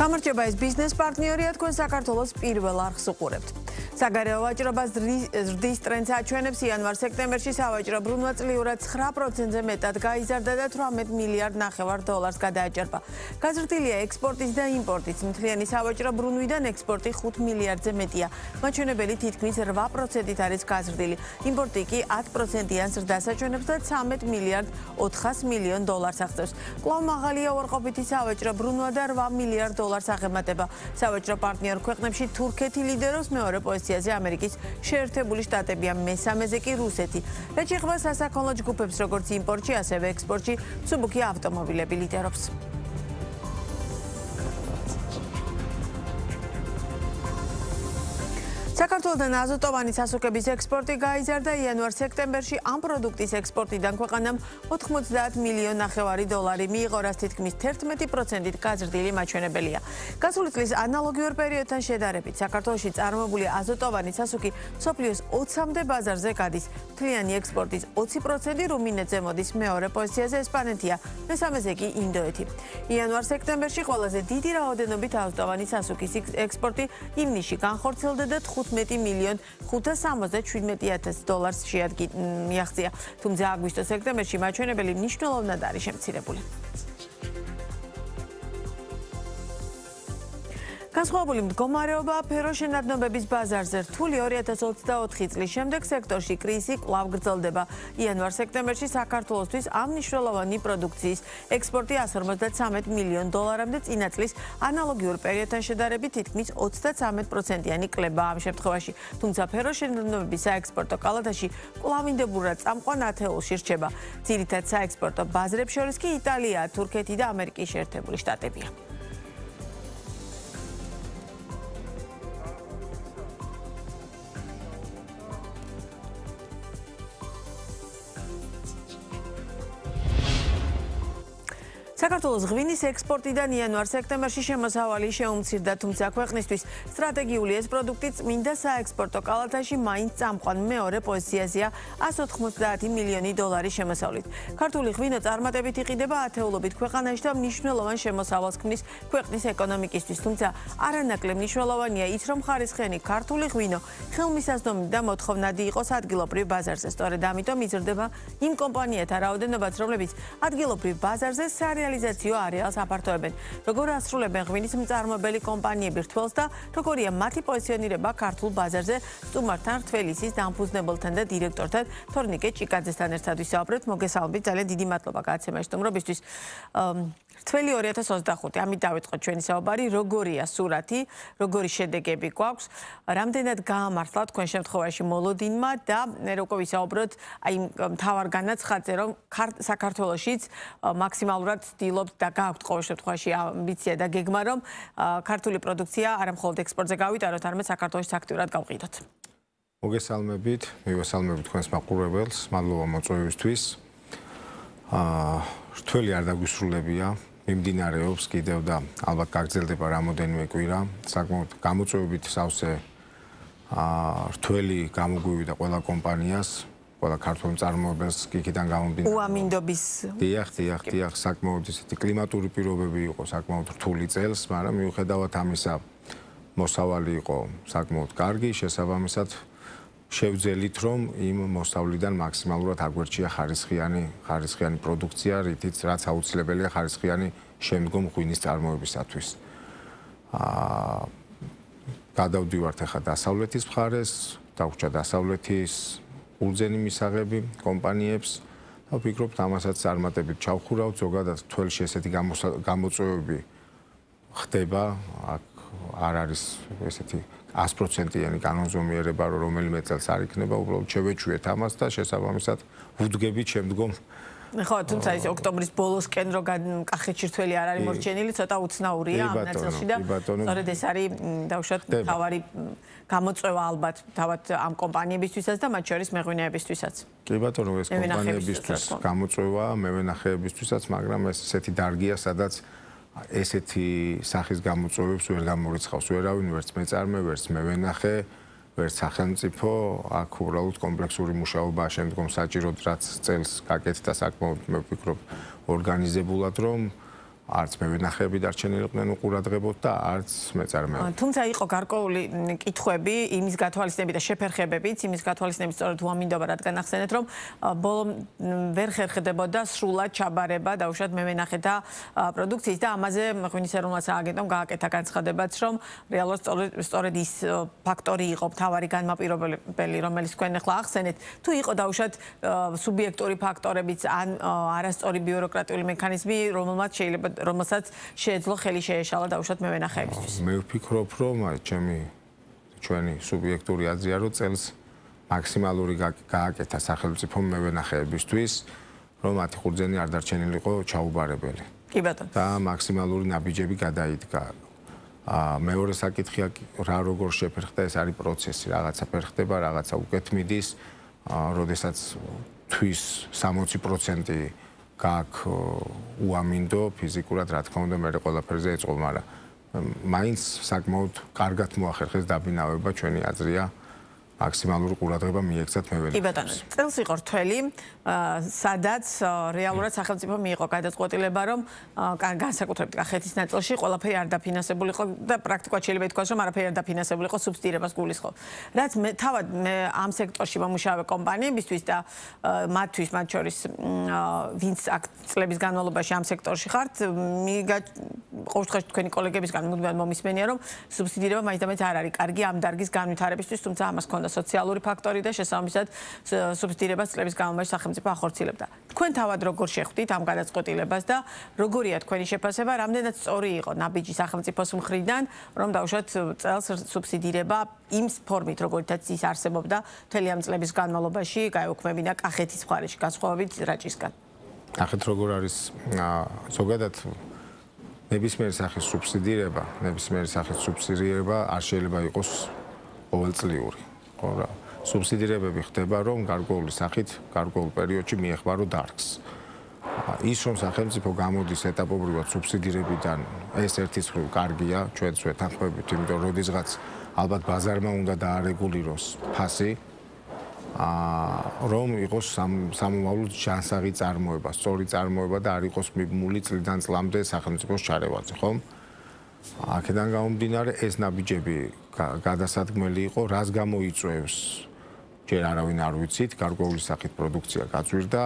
გამარჯობა, ეს ბიზნეს პარტნიორია თქვენ საქართველოს პირველ არხს უყურებთ. საგარეო ვაჭრობას ზრდის ტრენდს აჩვენებს იანვარ-სექტემბერში სავაჭრო ბრუნვა წლიურად 9%-ზე მეტად გაიზარდა და 18 მილიარდ ნახევარ დოლარს გადააჭარბა. გაზრდილია ექსპორტის და იმპორტის. მთლიანი სავაჭრო ბრუნვიდან ექსპორტი 5 მილიარდზე მეტია. მაჩვენებელი თითქმის 8%-ით არის გაზრდილი. იმპორტი კი 10%-იან ზრდას აჩვენებს და 13 მილიარდ 400 მილიონ დოლარს აღწევს. კვლავ მაღალია უარყოფითი სავაჭრო ბრუნვა და 8 მილიარდ დოლარს აღემატება. სავაჭრო პარტნიორ ქვეყნებში თურქეთი ლიდერობს, მეორე პოზიციაზე ამერიკის შეერთებული შტატებია, მესამეზე კი რუსეთი. რაც ეხება სასაქონლო ჯგუფებს, როგორც იმპორტში, ასევე ექსპორტში, მსუბუქი ავტომობილები ლიდერობს. საქართველოდან აზოტოვანი სასუქების ექსპორტი გაიზარდა იანვარ-სექტემბერში ამ პროდუქტის ექსპორტიდან ქვეყანამ 90 მილიონ ნახევარი დოლარი მიიღო, რაც თითქმის 11%-ით გაზრდილი მაჩვენებელია. გასული წლის ანალოგიურ პერიოდთან შედარებით საქართველოში წარმოებული აზოტოვანი სასუქი მსოფლიოს 20-მდე ბაზარზე გადის. მთლიანი ექსპორტის 20% რუმინეთზე მოდის, მეორე პოზიციაზე ესპანეთია, მესამეზე კი ინდოეთი. იანვარ-სექტემბერში ყველაზე დიდი რაოდენობით აზოტოვანი სასუქის ექსპორტი ივნისში განხორციელდა და 15 მილიონ 577,000 დოლარს მიაღწია. თუმცა აგვისტო-სექტემბერში მაჩვენებელი მნიშვნელოვნად არის შემცირებული. განსხვავებული მდგომარეობა ფეროშენადნობების ბაზარზე. რთული 2024 წლის შემდეგ სექტორში კრიზისი კვლავ გრძელდება. იანვარ-სექტემბერში საქართველოსთვის ამ მნიშვნელოვანი პროდუქციის ექსპორტი 153 მილიონ დოლარამდე, წინა წლის ანალოგიურ პერიოდთან შედარებით თითქმის 33%-იანი კლებაა ამ შემთხვევაში. თუმცა ფეროშენადნობების საექსპორტო კალათაში კვლავინდებურად წამყვან ათეულში რჩება. ძირითად საექსპორტო ბაზრებს შორის კი იტალია, თურქეთი და ამერიკის შეერთებული შტატებია. საქართველოს ღვინის ექსპორტიდან იანვარ-სექტემბერში შემოსავალი შეუმცირდა, თუმცა ქვეყნისთვის სტრატეგიული ეს პროდუქტი წმინდა საექსპორტო კალათაში მაინც წამყვან მეორე პოზიციაზეა 190 მილიონი დოლარის შემოსავლით. ქართული ღვინო წარმატებით იყიდება ათეულობით ქვეყანაში და მნიშვნელოვან შემოსავალს ქმნის ქვეყნის ეკონომიკისთვის, თუმცა არანაკლებ მნიშვნელოვანია ის, რომ ხარისხიანი ქართული ღვინო ხელმისაწვდომი და მოთხოვნადი იყოს ადგილობრივ ბაზარზე. სწორედ ამიტომ იზრდება იმ კომპანიათა რაოდენობაც, რომლებიც ადგილობრივ ბაზარზე რეალიზაციო არეალს აფართოებენ. როგორ ასრულებენ ღვინის მწარმოებელი კომპანიები რთველს და როგორია მათი პოზიციონირება ქართულ ბაზარზე, სტუმართან, რთველისის დამფუძნებელთან და დირექტორთან თორნიკე ჭიკაძესთან ერთად ვისაუბრებთ. მოგესალმებით, ძალიან დიდი მადლობა გადაცემაში სტუმრობისთვის. რთველი 2025, ამით დავიწყოთ ჩვენი საუბარი. როგორია სურათი, როგორი შედეგები გვაქვს, რამდენად გაამართლა თქვენ შემთხვევაში მოლოდინმა და როგორ ვისაუბროთ აი მთავარ განაცხადზე, რომ საქართველოშიც მაქსიმალურად ცდილობთ და გააქვთ ყოველ შემთხვევაში ამბიცია და გეგმა, რომ ქართული პროდუქცია არა მხოლოდ ექსპორტზე გავიტაროთ, არამედ საქართველოს აქტიურად გავყიდოთ. მოგესალმებით, მივესალმებით თქვენს მაყურებელს, მადლობა მოწვევისთვის. რთველი არ დაგვისრულებია, მიმდინარეობს კიდევ და ალბათ გაგრძელდება რამოდენიმე კვირა. საკმაოდ გამოწვევებით სავსე რთველი გამოგვივიდა ყველა კომპანიას, ყველა ქართულ მწარმოებელს იქიდან გამომდინარე. უამინდობის. დიახ, საკმაოდ ისეთი კლიმატური პირობები იყო, საკმაოდ რთული წელს, მაგრამ მიუხედავად ამისა მოსავალი იყო საკმაოდ კარგი, შესაბამისად შევძელით, რომ იმ მოსავლიდან მაქსიმალურად აგვერჩია ხარისხიანი პროდუქცია, რაც აუცილებელია ხარისხიანი შემდგომ ღვინის წარმოებისათვის. გადავდივართ ახლა დასავლეთის მხარეს, დაგვჭა დასავლეთის ურძენი მისაღები კომპანიებს და ვფიქრობთ ამასაც წარმატებით ჩავხურავთ. ზოგადად თველში ესეთი გამოწვევები ხდება, აქ არ არის ესეთი 100%-იანი კანონზომიერება, რომ რომელიმე წელს არ იქნება, უბრალოდ შევეჩვიეთ ამას და შესაბამისად ვუდგებით შემდგომ. ხო, თუმცა ის ოქტომბრის ბოლოსკენ რო კახეთში რთველი არ არის მორჩენილი, ცოტა უცნაურია ამ ნაწილში და სწორედ ეს არის დავუშვათ თავარი გამოწვევა ალბათ თავად ამ კომპანიებისთვისაც და მათ შორის მეღვინეებისთვისაც. კი ბატონო, ეს კომპანიებისთვის გამოწვევა, მევენახეებისთვისაც, მაგრამ ეს ესეთი დარგია, სადაც ესეთი სახის გამოწვევებს ვერ გამორიცხავს ვერავინ, ვერც მეწარმე, ვერც მევენახე, ვერც სახელმწიფო, აქ უბრალოდ კომპლექსური მუშაობაა შემდგომ საჭიროდ, რაც წელს გაკეთდა საკმაოდ, მე ვფიქრობ, ორგანიზებულად, რომ არც მევენახეები დარჩენილიყვნენ უყურადღებოდ და არც მეწარმეები. თუმცა იყო გარკვეული კითხვები, იმის გათვალისწინებით და შეფერხებებიც, იმის გათვალისწინებით სწორედ უამინდობა, რადგან ახსენეთ, რომ ბოლომ ვერ ხერხდებოდა სრულად ჩაბარება დაუშვათ მევენახეთა პროდუქციის და ამაზე ღვინის ეროვნულ სააგენტომ გააკეთა განცხადებაც, რომ რეალურად სწორედ ის ფაქტორი იყო მთავარი განმაპირობებელი, რომელიც თქვენ ახლა ახსენეთ, თუ იყო დაუშვათ სუბიექტური ფაქტორებიც ან არასწორი ბიუროკრატიული მექანიზმი, რომელსაც შეეძლო ხელი შეეშალა დაუშვათ მევენახეებისთვის. მე ვფიქრობ, რომ ჩვენი სუბიექტური აზრია, რომ წელს მაქსიმალური გააკეთა სახელმწიფო მევენახეებისთვის, რომ მათი ხურძენი არ დარჩენილიყო ჩაუბარებელი. კი ბატონო. და მაქსიმალური ნაბიჯები გადაიდგა. მეორე საკითხია, რა როგორ შეფერხდა, ეს არის პროცესი, რაღაცა ფერხდება, რაღაცა უკეთ მიდის, როდესაც თვის 60% გააქვს უამინდო ფიზიკურად, რა თქმა უნდა, მე ყველაფერზე ეწყო, მაგრამ მაინც საკმაოდ კარგად მოახერხეს დაბინავება, ჩვენი აზრია, მაქსიმალური ყურადღება მიექცათ მევენახეებს. კი ბატონო, წელს იყო რთველი, სადაც რეალურად სახელმწიფო მიიღო გადაწყვეტილება, რომ განსაკუთრებით კახეთის ნაწილში ყველაფერი არ დაფინანსებული იყო და პრაქტიკულად შეიძლება ითქვას, რომ არაფერი არ დაფინანსებული იყო, სუბსიდირებას გულისხმობ. რაც თავად მე ამ სექტორში მომუშავე კომპანიებისთვის და მათთვის, მათ შორის ვინც აქ წლების განმავლობაში ამ სექტორში ხართ, ყოველ შემთხვევაში თქვენი კოლეგებისგან მუდმივად მომისმენია, რომ სუბსიდირება მაინც და მაინც არ არის კარგი ამ დარგის განვითარებისთვის, თუმცა ამას ჰქონდა სოციალური ფაქტორი და შესაბამისად სუბსიდირებას წლების განმავლობაში სახელმწიფო ახორციელებდა. თქვენ თავად როგორ შეხვდით ამ გადაწყვეტილებას და როგორია თქვენი შეფასება, რამდენად სწორი იყო ნაბიჯი სახელმწიფოს მხრიდან, რომ დაუშვათ წელს სუბსიდირება იმ ფორმით, როგორითაც ის არსებობდა მთელი ამ წლების განმავლობაში, გაეუქმებინა კახეთის მხარეში, განსხვავებით რაჭისგან. ნახეთ როგორ არის ზოგადად ნებისმიერი სახის სუბსიდირება არ შეიძლება იყოს ყოველწლიური. სუბსიდირებები ხდება, რომ გარკვეული სახით, გარკვეულ პერიოდში მიეხმარო დარგს. ის, რომ სახელმწიფო გამოდის ეტაპობრივად სუბსიდირებიდან, ეს ერთის მხრივ კარგია, ჩვენც ვეთანხმებით, იმიტომ რომ როდესღაც ალბათ ბაზარმა უნდა დაარეგულიროს ფასი, რომ იყოს სამომავლოდ ჯანსაღი წარმოება, სწორი წარმოება და არ იყოს მიბმული წლიდან წლამდე სახელმწიფოს ჩარევაზე, ხომ? აქედან გამომდინარე, ეს ნაბიჯები გადასადგმელი იყო, რას გამოიწვევს, ჯერ არავინ არ ვიცით, გარკვეული სახით პროდუქცია გაძვირდა,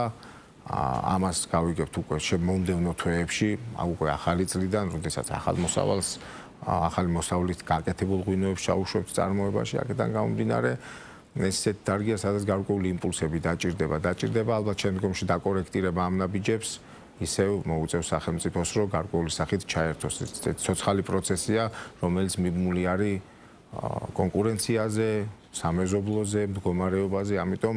ამას გავიგებთ უკვე შემომდევნო თვეებში, უკვე ახალი წლიდან, როდესაც ახალი მოსავლით გაკეთებულ ღვინოებს ჩაუშვებთ წარმოებაში, აქედან გამომდინარე, ესეთ დარგია, სადაც გარკვეული იმპულსები დაჭირდება, ალბათ შემდგომში დაკორექტირება ამ ნაბიჯებს ისევ მოუწევს სახელმწიფოს, რომ გარკვეული სახით ჩაერთოს. ეს ცოცხალი პროცესია, რომელიც მიბმული არის კონკურენციაზე, სამეზობლოზე, მდგომარეობაზე, ამიტომ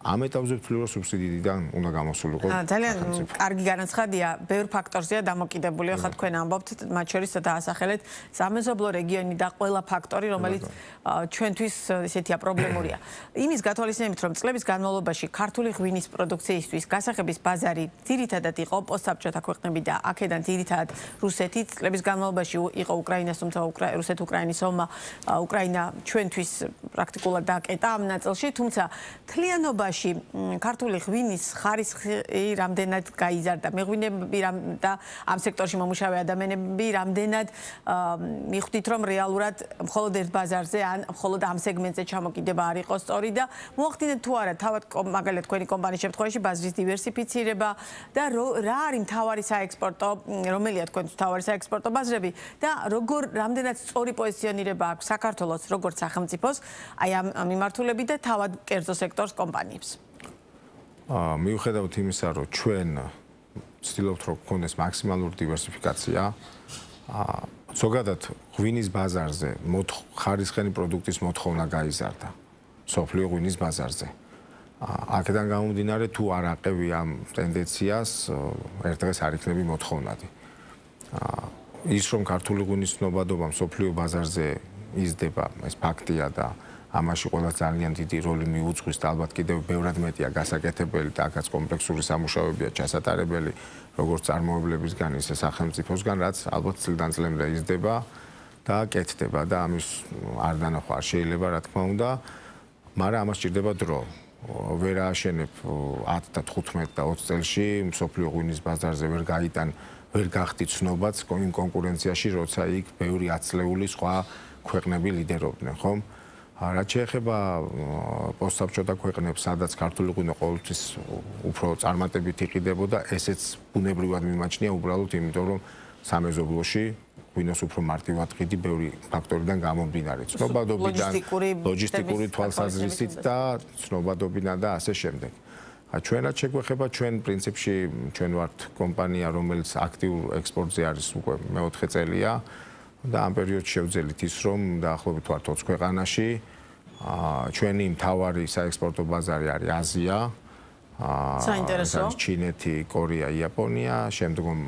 ამ ეტაპზე ვთვლი, რომ სუბსიდიიდან უნდა გამოსულიყო. ძალიან კარგი განაცხადია, ბევრ ფაქტორზეა დამოკიდებული, ახლა თქვენ ამბობთ, მათ შორის დაასახელეთ სამეზობლო რეგიონი და ყველა ფაქტორი, რომელიც ჩვენთვის ესეთია პრობლემურია. იმის გათვალისწინებით, რომ წლების განმავლობაში ქართული ღვინის პროდუქციისთვის გასახების ბაზარი ძირითადად იყო პოსტსაბჭოთა ქვეყნები და აქედან ძირითადად რუსეთი, წლების განმავლობაში იყო უკრაინას, თუმცა რუსეთ-უკრაინის ომმა უკრაინა ჩვენთვის პრაქტიკულად დააკეტა ამ ნაწილში, თუმცა თლიანობაში ქართული ღვინის ხარისხი რამდენად გაიზარდა, მეღვინეები და ამ სექტორში მომუშავე ადამიანები რამდენად მიხვდით, რომ რეალურად მხოლოდ ერთ ბაზარზე ან მხოლოდ ამ სეგმენტზე ჩამოკიდება არ იყო სწორი და მოახდინეთ თუ არა თავად მაგალითად თქვენი კომპანიის შემთხვევაში ბაზრის დივერსიფიცირება და რა არის მთავარი საექსპორტო, რომელია თქვენთვის მთავარი საექსპორტო ბაზრები და რამდენად სწორი პოზიციონირება აქვს საქართველოს როგორც სახელმწიფოს აი ამ მიმართულებით და თავად კერძო სექტორს კომპანიებს. მიუხედავად იმისა, რომ ჩვენ ვცდილობთ, რომ გქონდეს მაქსიმალური დივერსიფიკაცია, ზოგადად ღვინის ბაზარზე ხარისხიანი პროდუქტის მოთხოვნა გაიზარდა. სოფლიო ღვინის ბაზარზე. აქედან გამომდინარე, თუ არ აყევი ამ ტენდენციას, ერთ დღეს არ იქნები მოთხოვნადი. ის, რომ ქართული ღვინის ცნობადობა სოფლიო ბაზარზე იზრდება, ეს ფაქტია და ამაში ყველა ძალიან დიდი როლი მიუძღვის და ალბათ კიდევ ბევრად მეტია გასაკეთებელი და აქაც კომპლექსური სამუშაოებია ჩასატარებელი, როგორც წარმოებლებისგან, ისე სახელმწიფოსგან, რაც ალბათ წლიდან წლამდე იზრდება და კეთდება და ამის არ დანახვა შეიძლება, რა თქმა უნდა, მაგრამ ამას სჭირდება დრო. ვერ ააშენებ 10 და 15 და 20 წელში მსოფლიო ღვინის ბაზარზე ვერ გაიტან ვერ გახდით ცნობაც იმ კონკურენციაში, როცა იქ ბევრი აცლეული სხვა ქვეყნები ლიდერობდნენ, ხომ? რაც შეეხება პოსტსაბჭოთა ქვეყნებს, სადაც ქართული ღვინო ყოველთვის უფრო წარმატებით იყიდებოდა, ესეც ბუნებრივად მიმაჩნია უბრალოდ იმიტომ, რომ სამეზობლოში ღვინოს უფრო მარტივად ყიდი ბევრი ფაქტორიდან გამომდინარე. ცნობადობიდან, ლოჯისტიკური თვალსაზრისით და ცნობადობიდან და ასე შემდეგ. ჩვენაც შეგვეხება, ჩვენ პრინციპში ჩვენ ვართ კომპანია, რომელიც აქტიურ ექსპორტზე არის უკვე მეოთხე წელია და ამ პერიოდში შევძელით ის, რომ დაახლოებით ვართ 20 ქვეყანაში. ჩვენი მთავარი საექსპორტო ბაზარი არის აზია. საინტერესო. ჩინეთი, კორეა, იაპონია, შემდგომ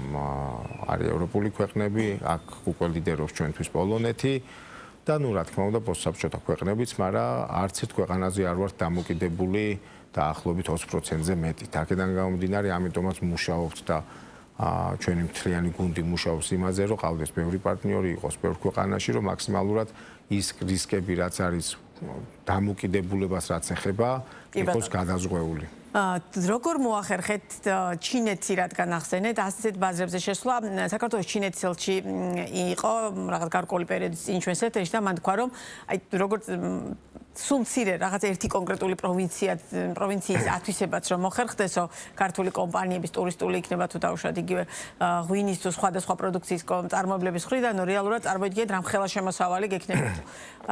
არის ევროპული ქვეყნები, აქ უკვე ლიდერობს ჩვენთვის პოლონეთი და ნუ რა თქმა უნდა პოსტსაბჭოთა ქვეყნებიც, მაგრამ არც ერთ ქვეყანაზე არ ვართ დამოკიდებული დაახლოებით 20%-ზე მეტი. აქედან გამომდინარე, ამიტომაც მუშაობთ და ჩვენი მთლიანი გუნდი მუშაობს იმაზე, რომ ყავდეს ბევრი პარტნიორი იყოს ბევრ ქვეყანაში, რომ მაქსიმალურად ის რისკები, რაც არის დამოკიდებულებას რაც ეხება, იყოს გადაზღვეული. როგორ მოახერხეთ ჩინეთში, რადგან ახსენეთ, ასეთ ბაზრებზე შესვლა, საქართველოს ჩინეთის ელჩი იყო რაღაც გარკვეული პერიოდის წინ ჩვენს ეთერში და მან თქვა, რომ აი როგორც სულ მცირე რაღაც ერთი კონკრეტული პროვინციის ათვისებაც რომ მოხერხდესო, ქართული კომპანიების ტურისტული იქნება თუ დაუშვათ იგივე ღვინის თუ სხვადასხვა პროდუქციის წარმოებლების მხრიდან, რეალურად წარმოიდგინეთ რამხელა შემოსავალი გექნებოდა.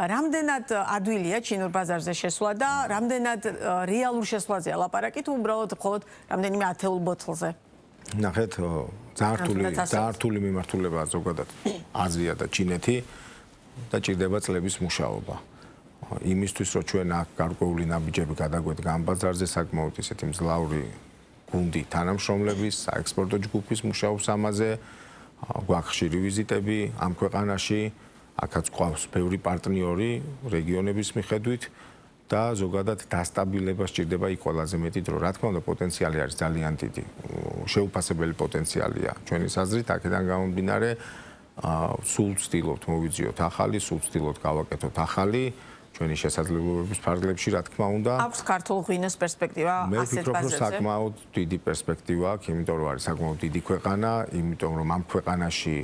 რამდენად ადვილია ჩინურ ბაზარზე შესვლა და რამდენად რეალურ შესვლაზეა ლაპარაკი თუ უბრალოდ მხოლოდ რამდენიმე ათეულ ბოთლზე? ნახეთ, ძართული მიმართულებაა ზოგადად აზია და ჩინეთი და ჭირდება წლების მუშაობა. იმისთვის, რომ ჩვენ აქ გარკვეული ნაბიჯები გადაგვედგა ამ ბაზარზე, საკმაოდ ისეთი მძლავრი გუნდი თანამშრომლების, საექსპორტო ჯგუფის მუშაობს ამაზე, გვაქვს ხშირი ვიზიტები ამ ქვეყანაში, აქაც გვყავს ბევრი პარტნიორი რეგიონების მიხედვით და ზოგადად დასტაბილება სჭირდება იქ ყველაზე მეტი დრო. რა თქმა უნდა, პოტენციალი არის ძალიან დიდი, შეუფასებელი პოტენციალია ჩვენი აზრით, აქედან გამომდინარე, სულ ვცდილობთ მოვიძიოთ ახალი, სულ ვცდილობთ გავაკეთოთ ახალი ჩვენი შესაძლებლობების ფარგლებში, რა თქმა უნდა. აქვს ქართულ ღვინოს პერსპექტივა ასეთ ბაზრებზე? მე ვფიქრობ, რომ საკმაოდ დიდი პერსპექტივა აქვს, იმიტომ რომ არის საკმაოდ დიდი ქვეყანა, იმიტომ რომ ამ ქვეყანაში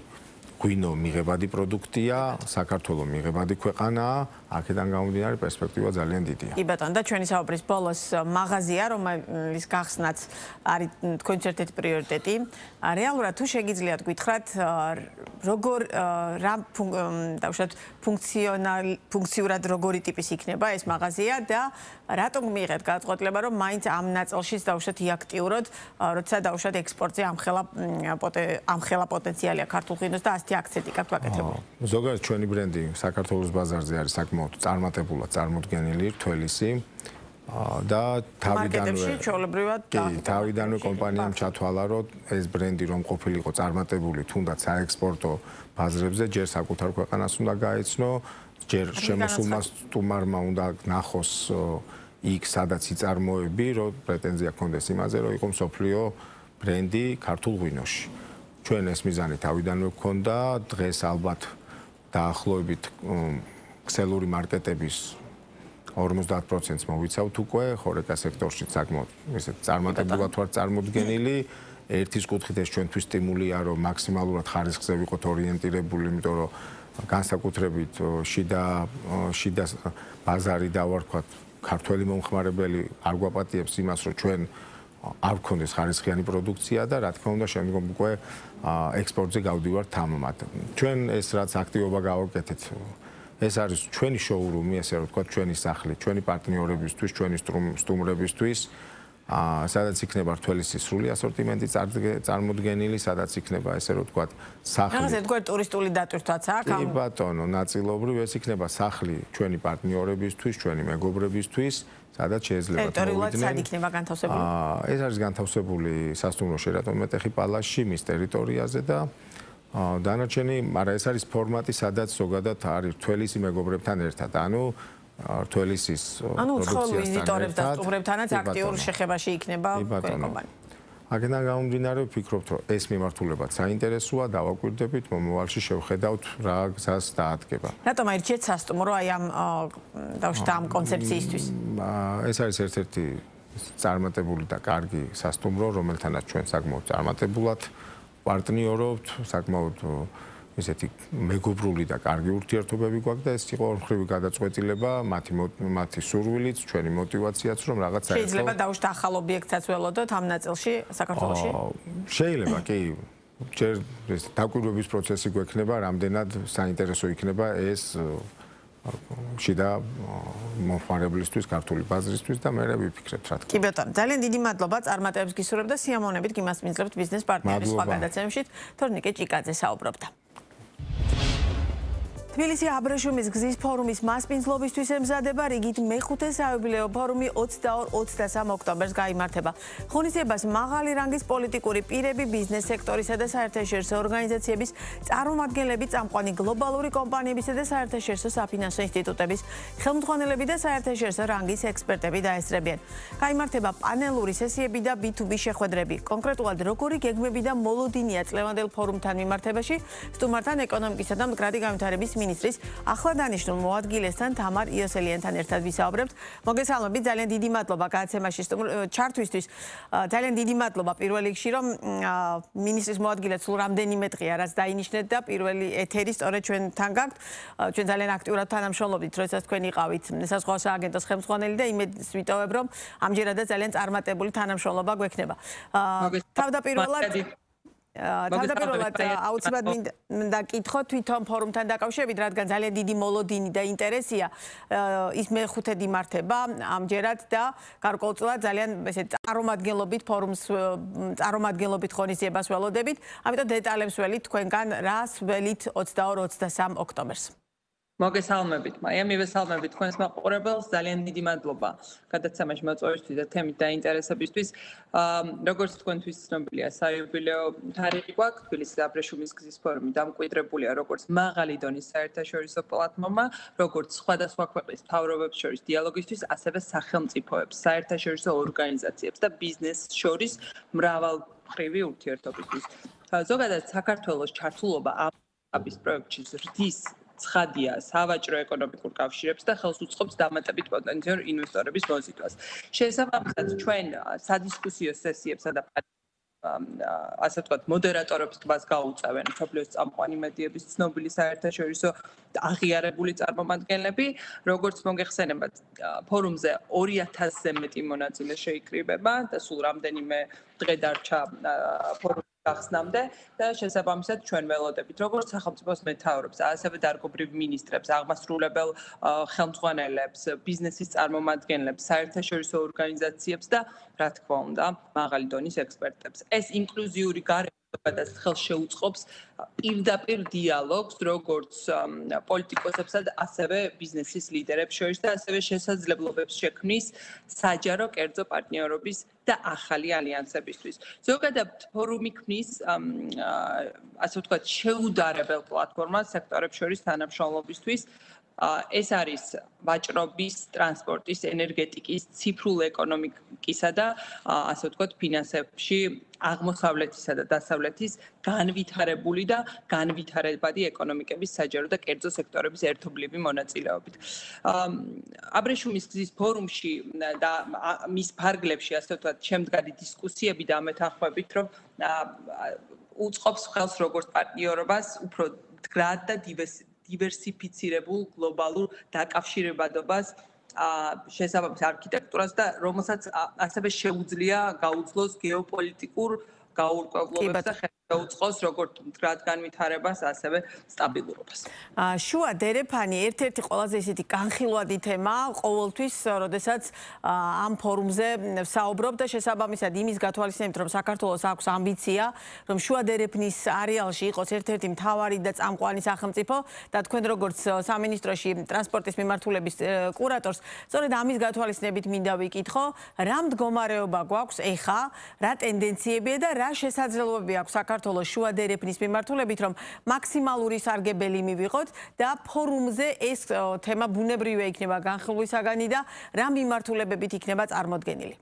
ღვინო მიღებადი პროდუქტია, საქართველოს მიღებადი ქვეყანაა, აქედან გამომდინარე პერსპექტივა ძალიან დიდია. კი ბატონო, და ჩვენი საუბრის ბოლოს მაღაზია, რომლის გახსნაც არის თქვენს ერთ-ერთი პრიორიტეტი. რეალურად თუ შეგიძლიათ გითხრათ, როგორ რა დავუშვათ ფუნქციურად როგორი ტიპის იქნება ეს მაღაზია და რატომ მიიღეთ გადაწყვეტილება, რომ მაინც ამ ნაწილშიც დავუშვათ იაქტიუროთ, როცა დავუშვათ ექსპორტზე ამხელა პოტენციალია ქართულ ღვინოს და ასეთი აქცენტი გაქვთ გაკეთებული. ზოგადად ჩვენი ბრენდი საქართველოს ბაზარზე არის საკმაოდ წარმატებულად წარმოდგენილი რთველისი და თავიდანვე კომპანიამ ჩათვალა, რომ ეს ბრენდი რომ ყოფილიყო წარმატებული თუნდაც საექსპორტო ბაზრებზე, ჯერ საკუთარ ქვეყანას უნდა გაეცნო, ჯერ შემოსულმა სტუმარმა უნდა ნახოს იქ სადაც იწარმოები, რომ პრეტენზია ჰქონდეს იმაზე, რომ იყო მსოფლიო ბრენდი ქართულ ღვინოში. ჩვენ ეს მიზანი თავიდანვე გვქონდა, დღეს ალბათ დაახლოებით ქსელური მარკეტების 50%-ს მოვიცავთ უკვე, ხორეკა სექტორში საკმაოდ ისეთ წარმატებულად ვართ წარმოდგენილი. ერთის კუთხით ეს ჩვენთვის სტიმულია, რომ მაქსიმალურად ხარისხზე ვიყოთ ორიენტირებული, იმიტომ რომ განსაკუთრებით შიდა ბაზარი და ვარქვათ ქართველი მომხმარებელი არ გვაპატიებს იმას, რომ ჩვენ არ გქონდეს ხარისხიანი პროდუქცია და რა თქმა უნდა შემდგომ უკვე ექსპორტზე გავდივართ თამამად. ჩვენ ეს რაც აქტივობა გავაკეთეთ, ეს არის ჩვენი შოურუმი, ესე რომ ვთქვათ, ჩვენი სახლი, ჩვენი პარტნიორებისთვის, ჩვენი სტუმრებისთვის, სადაც იქნება რთველის სრული ასორტიმენტი წარმოდგენილი, სადაც იქნება ესე რომ ვთქვათ, სახლი. რაღაც ერთგვარი ტურისტული დატვირთვაც აქვს? კი ბატონო, ნაწილობრივ ეს იქნება სახლი ჩვენი პარტნიორებისთვის, ჩვენი მეგობრებისთვის, სადაც შეიძლება მოვიდნენ. ტერიტორიულად სად იქნება განთავსებული? ეს არის განთავსებული სასტუმრო შერატონ მეტეხი პალასში, მის ტერიტორიაზე და დანარჩენი, მაგრამ ეს არის ფორმატი, სადაც ზოგადად არის რთველის მეგობრებთან ერთად. ანუ რთველის პროდუქციასთან ვიზიტორებს და სტუმრებთანაც აქტიურ შეხებაში იქნება კომპანია. აქედან გამომდინარე, ვფიქრობთ, რომ ეს მიმართულებაც საინტერესოა, დავაკვირდებით, მომავალში შევხედავთ რა გზას დაადგება. რატომ აირჩიეთ სასტუმრო აი ამ დავუშვათ ამ კონცეფციისთვის? ეს არის ერთ-ერთი წარმატებული და კარგი სასტუმრო, რომელთანაც ჩვენ საკმაოდ წარმატებულად პარტნიორობთ, საკმაოდ ესეთი მეგობრული და კარგი ურთიერთობები გვაქვს და ეს იყო ორმხრივი გადაწყვეტილება, მათი სურვილიც, ჩვენი მოტივაციაც, რომ რაღაც საერთო შეიძლება დავუშვათ ახალ ობიექტსაც ველოდოთ ამ ნაწილში საქართველოში? შეიძლება, კი. ჯერ ეს დაკვირვების პროცესი გვექნება, რამდენად საინტერესო იქნება ეს შიდა მომხმარებლისთვის, ქართული ბაზრისთვის და მე ვიფიქრებთ რა თქმა უნდა. კი ბატონო, ძალიან დიდი მადლობა, წარმატებებს გისურვებთ და სიამოვნებით გიმასპინძლებთ ბიზნეს პარტნიორის სხვა გადაცემებში. თორნიკე ჭიკაძე საუბრობდა. თბილისი აბრეშუმის გზის ფორუმის მასპინძლობისთვის ემზადება რიგით მეხუთე საიუბილეო ფორუმი 22-23 ოქტომბერს გაიმართება. ღონისძიებას მაღალი რანგის პოლიტიკური პირები, ბიზნეს სექტორისა და საერთაშორისო ორგანიზაციების წარმომადგენლები, წამყვანი გლობალური კომპანიებისა და საერთაშორისო საფინანსო ინსტიტუტების ხელმძღვანელები და საერთაშორისო რანგის ექსპერტები დაესწრებიან. გაიმართება პანელური სესიები და B2B შეხვედრები. კონკრეტულად როგორი გეგმები და მოლოდინია წლევანდელ ფორუმთან მიმართებაში, სტუმართან ეკონომიკისა და მდგრადი განვითარების მინისტრის ახლა დანიშნულ მოადგილესთან თამარ იოსელიანთან ერთად ვისაუბრებთ. მოგესალმებით, ძალიან დიდი მადლობა გადაცემაში ჩართვისთვის. ძალიან დიდი მადლობა პირველ რიგში, რომ მინისტრის მოადგილე სულ რამდენიმე დღეა რაც დაინიშნეთ და პირველი ეთერი სწორედ ჩვენთან გაქვთ. ჩვენ ძალიან აქტიურად თანამშრომლობდით, როდესაც თქვენ იყავით საზღვაო სააგენტოს ხელმძღვანელი და იმედს ვიტოვებ, რომ ამჯერადაც ძალიან წარმატებული თანამშრომლობა გვექნება. თავდაპირველად აუცილებლად მინდა კითხო თვითონ ფორუმთან დაკავშირებით, რადგან ძალიან დიდი მოლოდინი და ინტერესია ის მეხუთედ იმართება ამჯერად და გარკვეულწილად ძალიან ესე წარმომადგენლობით ფორუმს წარმომადგენლობით ღონისძიებას ველოდებით. ამიტომ დეტალებს ველით თქვენგან რას ველით 22-23 ოქტომბერს. მოგესალმებით, მაია, მივესალმებით თქვენს მაყურებელს, ძალიან დიდი მადლობა გადაცემაში მოწვევისთვის და თემით დაინტერესებისთვის. როგორც თქვენთვის ცნობილია, საიუბილეო თარიღი გვაქვს, თბილისის აბრეშუმის გზის ფორუმი დამკვიდრებულია როგორც მაღალი დონის საერთაშორისო პლატფორმა, როგორც სხვადასხვა ქვეყნის მთავრობებს შორის დიალოგისთვის, ასევე სახელმწიფოებს, საერთაშორისო ორგანიზაციებს და ბიზნესს შორის მრავალმხრივი ურთიერთობისთვის. ზოგადად საქართველოს ჩართულობა ამ პროექტში ზრდის ცხადია სავაჭრო ეკონომიკურ კავშირებს და ხელს უწყობს დამატებით პოტენციალურ ინვესტორების მოზიდვას. შესაბამისად, ჩვენ სადისკუსიო სესიებსა და ასე ვთქვათ, მოდერატორებს თბას გაუწევენ მსოფლიოს წამყვანი მედიების ცნობილი საერთაშორისო აღიარებული წარმომადგენლები, როგორც მოგეხსენებათ, ფორუმზე 2000-ზე მეტი მონაწილე შეიკრიბება და სულ რამდენიმე დღე დარჩა ფორუმის გახსნამდე და შესაბამისად ჩვენ ველოდებით როგორც სახელმწიფოს მეთაურებს, ასევე დარგობრივ მინისტრებს, აღმასრულებელ ხელმძღვანელებს, ბიზნესის წარმომადგენლებს, საერთაშორისო ორგანიზაციებს და რა თქმა უნდა, მაღალი დონის ექსპერტებს. ეს ინკლუზიური გარემო გადას ხელს შეუწყობს პირდაპირ დიალოგს როგორც პოლიტიკოსებსა და ასევე ბიზნესის ლიდერებს შორის და ასევე შესაძლებლობებს შექმნის საჯარო კერძო პარტნიორობის და ახალი ალიანსებისთვის. ზოგადად ფორუმი ქმნის ასე ვთქვათ შეუდარებელ პლატფორმას სექტორებს შორის თანამშრომლობისთვის. ეს არის ვაჭრობის, ტრანსპორტის, ენერგეტიკის, ციფრულ ეკონომიკისა და ასე ვთქვათ ფინანსებში აღმოსავლეთისა და დასავლეთის განვითარებული და განვითარებადი ეკონომიკების საჯარო და კერძო სექტორების ერთობლივი მონაწილეობით. აბრეშუმის გზის ფორუმში და მის ფარგლებში ასე ვთქვათ შემდგარი დისკუსიები და ამეთანხმებით, რომ უწყობს ხელს როგორც პარტნიორობას, უფრო მდგრად და დივერსიფიცირებულ გლობალურ დაკავშირებადობას შესაბამის არქიტექტურას და რომელსაც ასევე შეუძლია გაუძლოს გეოპოლიტიკურ გაურკვევლობებს და შეუწყოს როგორც მდგრად განვითარებას, ასევე სტაბილურობას. შუა დერეფანი ერთ-ერთი ყველაზე ისეთი განხილვადი თემაა ყოველთვის, როდესაც ამ ფორუმზე საუბრობ და შესაბამისად იმის გათვალისწინებით, რომ საქართველოს აქვს ამბიცია, რომ შუა დერეფნის არეალში იყოს ერთ-ერთი მთავარი და წამყვანი სახელმწიფო და თქვენ როგორც სამინისტროში ტრანსპორტის მიმართულების კურატორს, სწორედ ამის გათვალისწინებით მინდა ვიკითხო, რა მდგომარეობა გვაქვს ეხა, რა ტენდენციებია და რა შესაძლებლობები აქვს საქართველოს შუა დერეფნის მიმართულებით, რომ მაქსიმალური სარგებელი მივიღოთ და ფორუმზე ეს თემა ბუნებრივია იქნება განხილვისაგანი და რა მიმართულებებით იქნება წარმოდგენილი?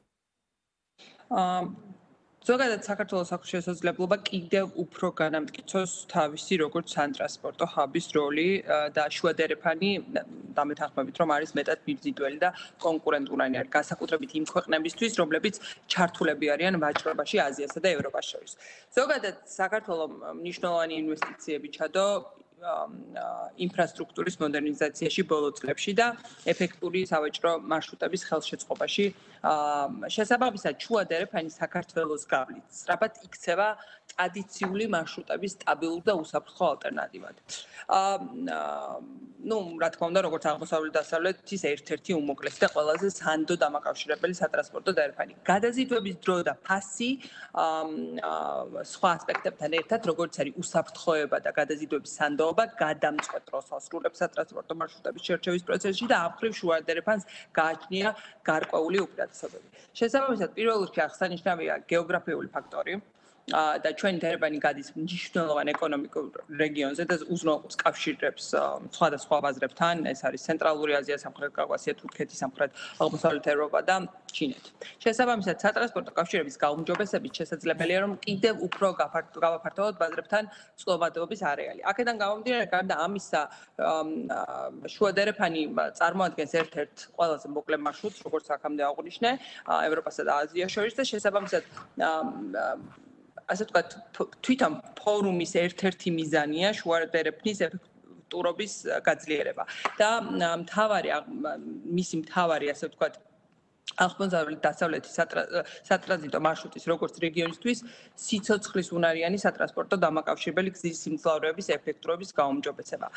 ზოგადად საქართველოს აქვს შესაძლებლობა კიდევ უფრო განამტკიცოს თავისი როგორც სატრანსპორტო ჰაბის როლი და შუადერეფანი დამეთანხმებით რომ არის მეტად მიმზიდველი და კონკურენტულანი არის განსაკუთრებით იმ ქვეყნებისთვის რომლებიც ჩართულები არიან ვაჭრობაში აზიასა და ევროპას შორის. ზოგადად საქართველოს მნიშვნელოვანი ინვესტიციები ჩადო ინფრასტრუქტურის მოდერნიზაციაში ბოლო წლებში და ეფექტური სავაჭრო მარშრუტების ხელშეწყობაში. შესაბამისად, შუადერეფანი საქართველოს გავლით სწრაფად იქცევა ტრადიციული მარშრუტების სტაბილურ და უსაფრთხო ალტერნატივად. რა თქმა უნდა, როგორც აღმოსავლეთ დასავლეთის ერთ-ერთი უმოკლესი და ყველაზე სანდო დამაკავშირებელი სატრანსპორტო დერეფანი. გადაზიდვების დრო და ფასი სხვა ასპექტებთან ერთად, როგორც არის უსაფრთხოება და გადაზიდვების სანდოობა, გადამწყვეტ როლს ასრულებს სატრანსპორტო მარშრუტების შერჩევის პროცესში და ამ მხრივ შუადერეფანს გააჩნია გარკვეული უპირატესობები. შესაბამისად, პირველ რიგში აღსანიშნავია გეოგრაფიული ფაქტორი. და ჩვენი დერეფანი გადის მნიშვნელოვან ეკონომიკურ რეგიონზე და უზრუნველყოფს კავშირებს სხვადასხვა ბაზრებთან, ეს არის ცენტრალური აზია, სამხრეთ კავკასია, თურქეთი, სამხრეთ აღმოსავლეთ ევროპა და ჩინეთი. შესაბამისად, სატრანსპორტო კავშირების გაუმჯობესებით შესაძლებელია რომ კიდევ უფრო გავაფართოვოთ ბაზრებთან წყლობადობის არეალი. აქედან გამომდინარე, გარდა ამისა, შუადერეფანი წარმოადგენს ერთ-ერთ ყველაზე მოკლე მარშრუტს, როგორც აქამდე აღვნიშნე, ევროპასა და აზიას შორის და შესაბამისად ასე ვთქვათ, თვითონ ფორუმის ერთ-ერთი მიზანია შუადერეფნის ეფექტურობის გაძლიერება. და მისი მთავარი, ასე ვთქვათ, აღმოსავლეთ დასავლეთის სატრანზიტო მარშრუტის როგორც რეგიონისთვის სიცოცხლის უნარიანი სატრანსპორტო დამაკავშირებელი გზის სიმძლავრეების ეფექტურობის გაუმჯობესება.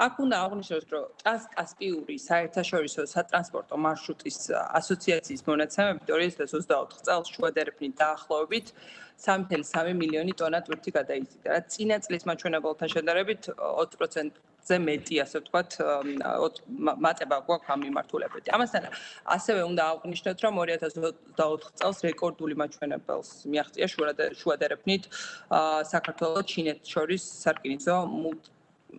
აქ უნდა აღვნიშნოს, რომ ტრანსკასპიური საერთაშორისო სატრანსპორტო მარშრუტის ასოციაციის მონაცემებით 2024 წელს შუადერეფნით დაახლოებით 3,3 მილიონი ტონა ტვირთი გადაიზიდა. რაც წინა წლის მაჩვენებელთან შედარებით 20%-ზე მეტი, ასე ვთქვათ, მატება გვაქვს ამ მიმართულებით. ამასთან ასევე უნდა აღვნიშნოთ, რომ 2024 წელს რეკორდული მაჩვენებელს მიაღწია შუადერეფნით საქართველოს ჩინეთს შორის სარკინიგზო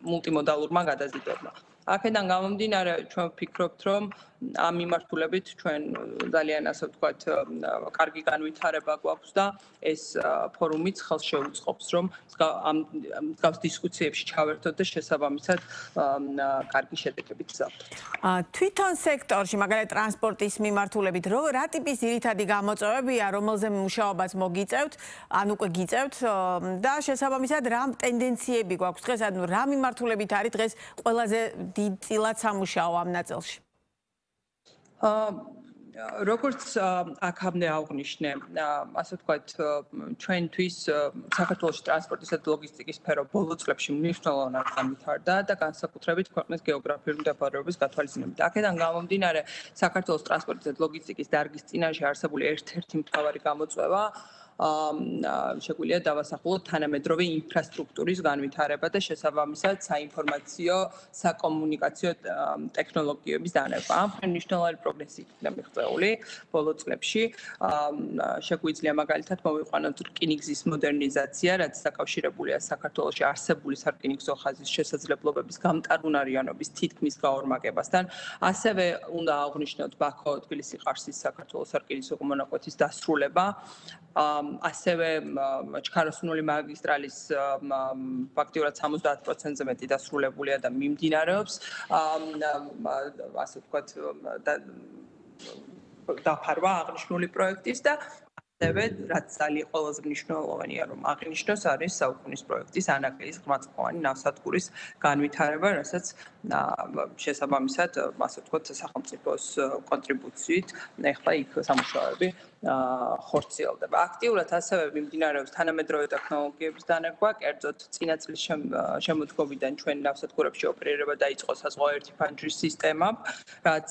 მულტიმოდალურმა გადაზიდვებმა. აქედან გამომდინარე, ჩვენ ვფიქრობთ, რომ ამ მიმართულებით ჩვენ ძალიან ასე ვთქვათ, კარგი განვითარება გვაქვს და ეს ფორუმიც ხელს შეუწყობს, რომ ამ მსგავს დისკუსიებში ჩავერთოთ და შესაბამისად კარგი შედეგებით გზავნოთ. თვითონ სექტორში, მაგალითად ტრანსპორტის მიმართულებით, რა ტიპის ძირითადი გამოწვევებია, რომელზე მუშაობას მოგიწევთ, ან უკვე გიწევთ და შესაბამისად რა ტენდენციები გვაქვს დღეს, ანუ რა მიმართულებით არის დღეს ყველაზე დიდ წილად სამუშაო ამ ნაწილში? როგორც აქამდე აღვნიშნე, ასე ვთქვათ, ჩვენთვის საქართველოს ტრანსპორტისა და ლოგისტიკის სფერო ბოლო წლებში მნიშვნელოვნად განვითარდა და განსაკუთრებით ქვეყნის გეოგრაფიული მდებარეობის გათვალისწინებით. აქედან გამომდინარე, საქართველოს ტრანსპორტისა და ლოგისტიკის დარგის წინაშე არსებული ერთ-ერთი მთავარი გამოწვევა შეგვიძლია დავასახულოთ თანამედროვე ინფრასტრუქტურის განვითარება და შესაბამისად საინფორმაციო საკომუნიკაციო ტექნოლოგიების დანერგვა. ამ მნიშვნელოვანი პროგრესი იქნა მიღწეული ბოლო წლებში. შეგვიძლია მაგალითად მოვიყვანოთ რკინიგზის მოდერნიზაცია, რაც დაკავშირებულია საქართველოში არსებული სარკინიგზო ხაზის შესაძლებლობების გამტარუნარიანობის თითქმის გაორმაგებასთან. ასევე უნდა აღვნიშნოთ ბაქო-თბილისი-ყარსის საქართველოს სარკინიგზო მონაკვეთის დასრულება. ასევე ჩქაროსნული მაგისტრალის ფაქტიურად 70%-ზე მეტი დასრულებულია და მიმდინარეობს. ასე ვთქვათ, დაფარვა აღნიშნული პროექტის და ასევე რაც ძალიან ყველაზე მნიშვნელოვანია რომ აღნიშნოს არის საუკუნის პროექტის ანაკეის ღრმაწყლოვანი ნავსადგურის განვითარება, რასაც შესაბამისად, ასე ვთქვათ, სახელმწიფოს კონტრიბუციით ეხლა იქ სამუშაოები ხორციელდება. აქტიურად ასევე მიმდინარეობს თანამედროვე ტექნოლოგიების დანერგვა, კერძოდ წინა წლის შემოდგომიდან ჩვენ ნავსადგურებში ოპერირება დაიწყო საზღვაო ერთი ფანჯრის სისტემა, რაც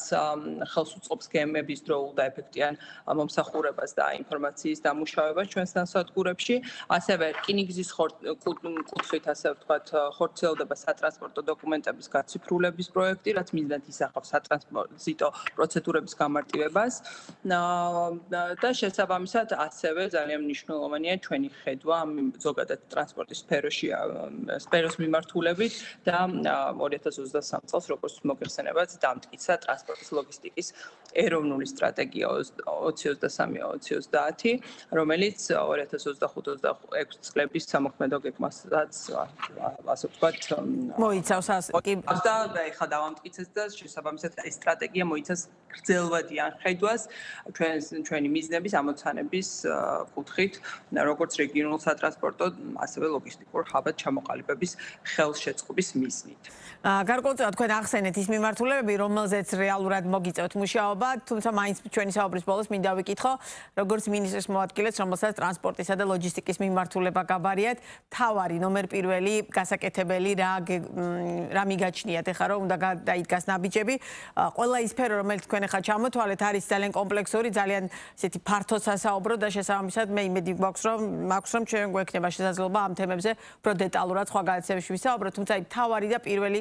ხელს უწყობს გემების დროულ და ეფექტიან მომსახურებას და ინფორმაციის დამუშავებას ჩვენს ნავსადგურებში. ასევე რკინიგზის კუთხით, ასე ვთქვათ, ხორციელდება სატრანსპორტო დოკუმენტების გაციფრულების პროექტი, რაც მიზნად ისახავს სატრანსპორტო პროცედურების გამარტივებას. და შესაბამისად ასევე ძალიან მნიშვნელოვანია ჩვენი ხედვა ზოგადად ტრანსპორტის სფეროს მიმართულებით და 2023 წელს როგორც მოგეხსენებათ დამტკიცა ტრანსპორტის ლოგისტიკის ეროვნული სტრატეგია 2023-2030, რომელიც 2025-26 წლების სამოქმედო გეგმასაც ასე ვთქვათ მოიცავს და ეხლა დავამტკიცეს და შესაბამისად ეს სტრატეგია მოიცავს გრძელვადიან ხედვას ჩვენი მიზნების ამოცანების კუთხით, როგორც რეგიონულ სატრანსპორტო, ასევე ლოგისტიკურ ჰაბად ჩამოყალიბების ხელშეწყობის მიზნით. გარკვეულწილად თქვენ ახსენეთ ის მიმართულებები, რომელზეც რეალურად მოგიწევთ მუშაობა, თუმცა მაინც ჩვენი საუბრის ბოლოს მინდა ვიკითხო, როგორც მინისტრის მოადგილეს, რომელსაც ტრანსპორტისა და ლოჯისტიკის მიმართულება გაბარიათ, თავარი ნომერ პირველი გასაკეთებელი რა მიგაჩნიათ ახლა რომ უნდა დაიდგას ნაბიჯები, ყველა ის სფერო, რომელიც თქვენ ახლა ჩამოთვალეთ, არის ძალიან კომპლექსური, ძალიან ესეთი ფართო სასაუბრო და შესაბამისად მე იმედი გვაქვს რომ ჩვენ გვექნება შესაძლებლობა ამ თემებზე უფრო დეტალურად სხვა გადაცემებში ვისაუბროთ, თუმცა თავარი და პირველი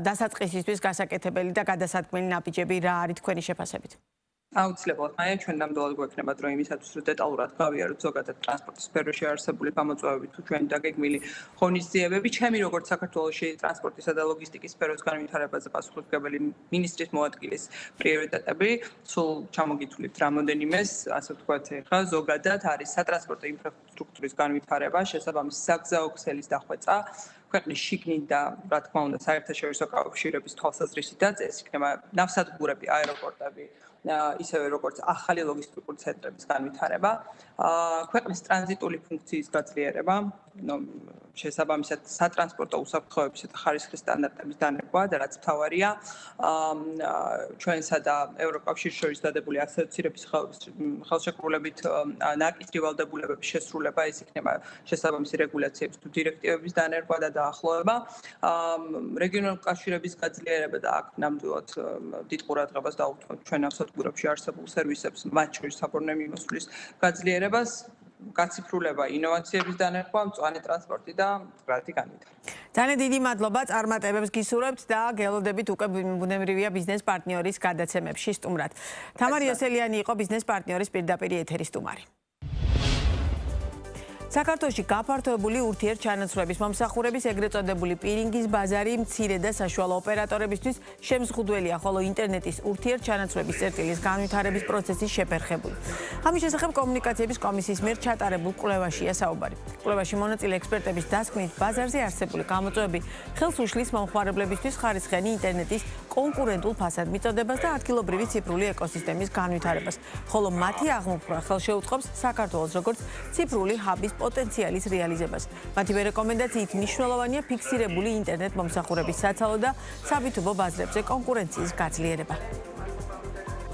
დასაწყისისთვის გასაკეთებელი და გადასადგმელი ნაბიჯები რა არის თქვენი შეფასებით? აუცილებლად მაია ჩვენ ნამდვილად გვექნება დრო იმისათვის რომ დეტალურად გავიაროთ ზოგადად ტრანსპორტის სფეროში არსებული გამოწვევები თუ ჩვენი დაგეგმილი ღონისძიებები. ჩემი როგორც საქართველოში ტრანსპორტისა და ლოგისტიკის სფეროს განვითარებაზე პასუხისმგებელი მინისტრის მოადგილის პრიორიტეტები სულ ჩამოგითვლით რამოდენიმეს, ასე ვთქვათ, ეხლა ზოგადად არის სატრანსპორტო ინფრასტრუქტურის განვითარება, შესაბამისი საგზაო ქსელის დახვეწა, ქვეყნის შიგნით და რა თქმა უნდა საერთაშორისო კავშირების თვალსაზრისითაც ეს იქნება ნავსადგურები, აეროპორტები, ისევე როგორც ახალი ლოგისტიკური ცენტრების განვითარება, ქვეყნის ტრანზიტული ფუნქციის გაძლიერება, შესაბამისად სატრანსპორტო უსაფრთხოებისა და ხარისხის სტანდარტების დანერგვა და რაც მთავარია, ჩვენსა და ევროკავშირის შორის დადებული ასოცირების ხელშეკრულებით ნაკისრი ვალდებულებების შესრულება, ეს იქნება შესაბამისი რეგულაციების თუ დირექტივების დანერგვა და დაახლოება, რეგიონული კავშირების გაძლიერება და აქ ნამდვილად დიდ ყურადღებას დავუთმობთ ჩვენ ნავსადგურებში არსებულ სერვისებს, მათ შორის საბორნე მიმოსვლის გაძლიერებას, გაციფრულება, ინოვაციების დანერგვა, მწვანე ტრანსპორტი და მდგრადი განვითარება. ძალიან დიდი მადლობა წარმატებებს გისურვებთ და გელოდებით უკვე ბუნებრივია ბიზნეს პარტნიორის გადაცემებში სტუმრად. თამარ იოსელიანი იყო ბიზნეს პარტნიორის პირდაპირ ეთერის სტუმარი. საქართველოში გაფართოებული ურთიერთჩანაცვლების მომსახურების ეგრეთ წოდებული პირინგის ბაზარი მცირე და საშუალო ოპერატორებისთვის შემზღუდველია, ხოლო ინტერნეტის ურთიერთჩანაცვლების წერტილის განვითარების პროცესი შეფერხებული. ამის შესახებ კომუნიკაციების კომისიის მიერ ჩატარებულ კვლევაშია საუბარი. კვლევაში მონაწილე ექსპერტების დასკვნით ბაზარზე არსებული გამოწვევები ხელს უშლის მომხმარებლებისთვის ხარისხიანი ინტერნეტის კონკურენტულ ფასად მიწოდებას და ადგილობრივი ციფრული ეკოსისტემის განვითარებას, ხოლო მათი აღმოფხვრა ხელშეუწყობს საქართველოს როგორც ციფრული ჰაბის პოტენციალის რეალიზებას. მათივე რეკომენდაციით მნიშვნელოვანია ფიქსირებული ინტერნეტ მომსახურების საცალო და საბუთებო ბაზრებზე კონკურენციის გაძლიერება.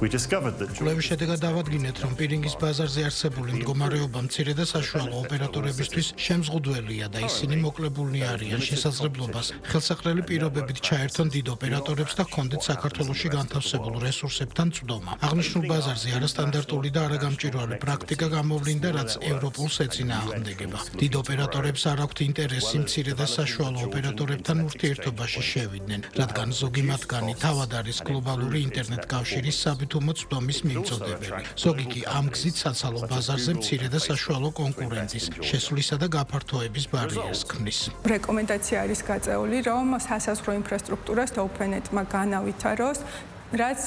კვლევის შედეგად დავადგინეთ, რომ პირინგის ბაზარზე არსებული მდგომარეობა მცირე და საშუალო ოპერატორებისთვის შემზღუდველია და ისინი მოკლებულნი არიან შესაძლებლობას ხელსაყრელი პირობებით ჩაერთონ დიდ ოპერატორებს და ჰქონდეთ საქართველოში განთავსებულ რესურსებთან წვდომა. აღნიშნულ ბაზარზე არასტანდარტული და არაგამჭირველი პრაქტიკა გამოვლინდა, რაც ევროპულს ეწინააღმდეგება. დიდ ოპერატორებს არ აქვთ ინტერესი მცირე და საშუალო ოპერატორებთან ურთიერთობაში შევიდნენ, რადგან ზოგი მათგანი თავად არის გლობალური ინტერნეტ კავშირის საბუთუმო წვდომის მიმწოდებელი. ზოგი კი ამ გზით საცალო ბაზარზე მცირე და საშუალო კონკურენციის შესვლისა და გაფართოების ბარიერს ქმნის. რეკომენდაცია არის გაწეული, რომ სასაზღვრო ინფრასტრუქტურას და უპენეტმა განავითაროს, რაც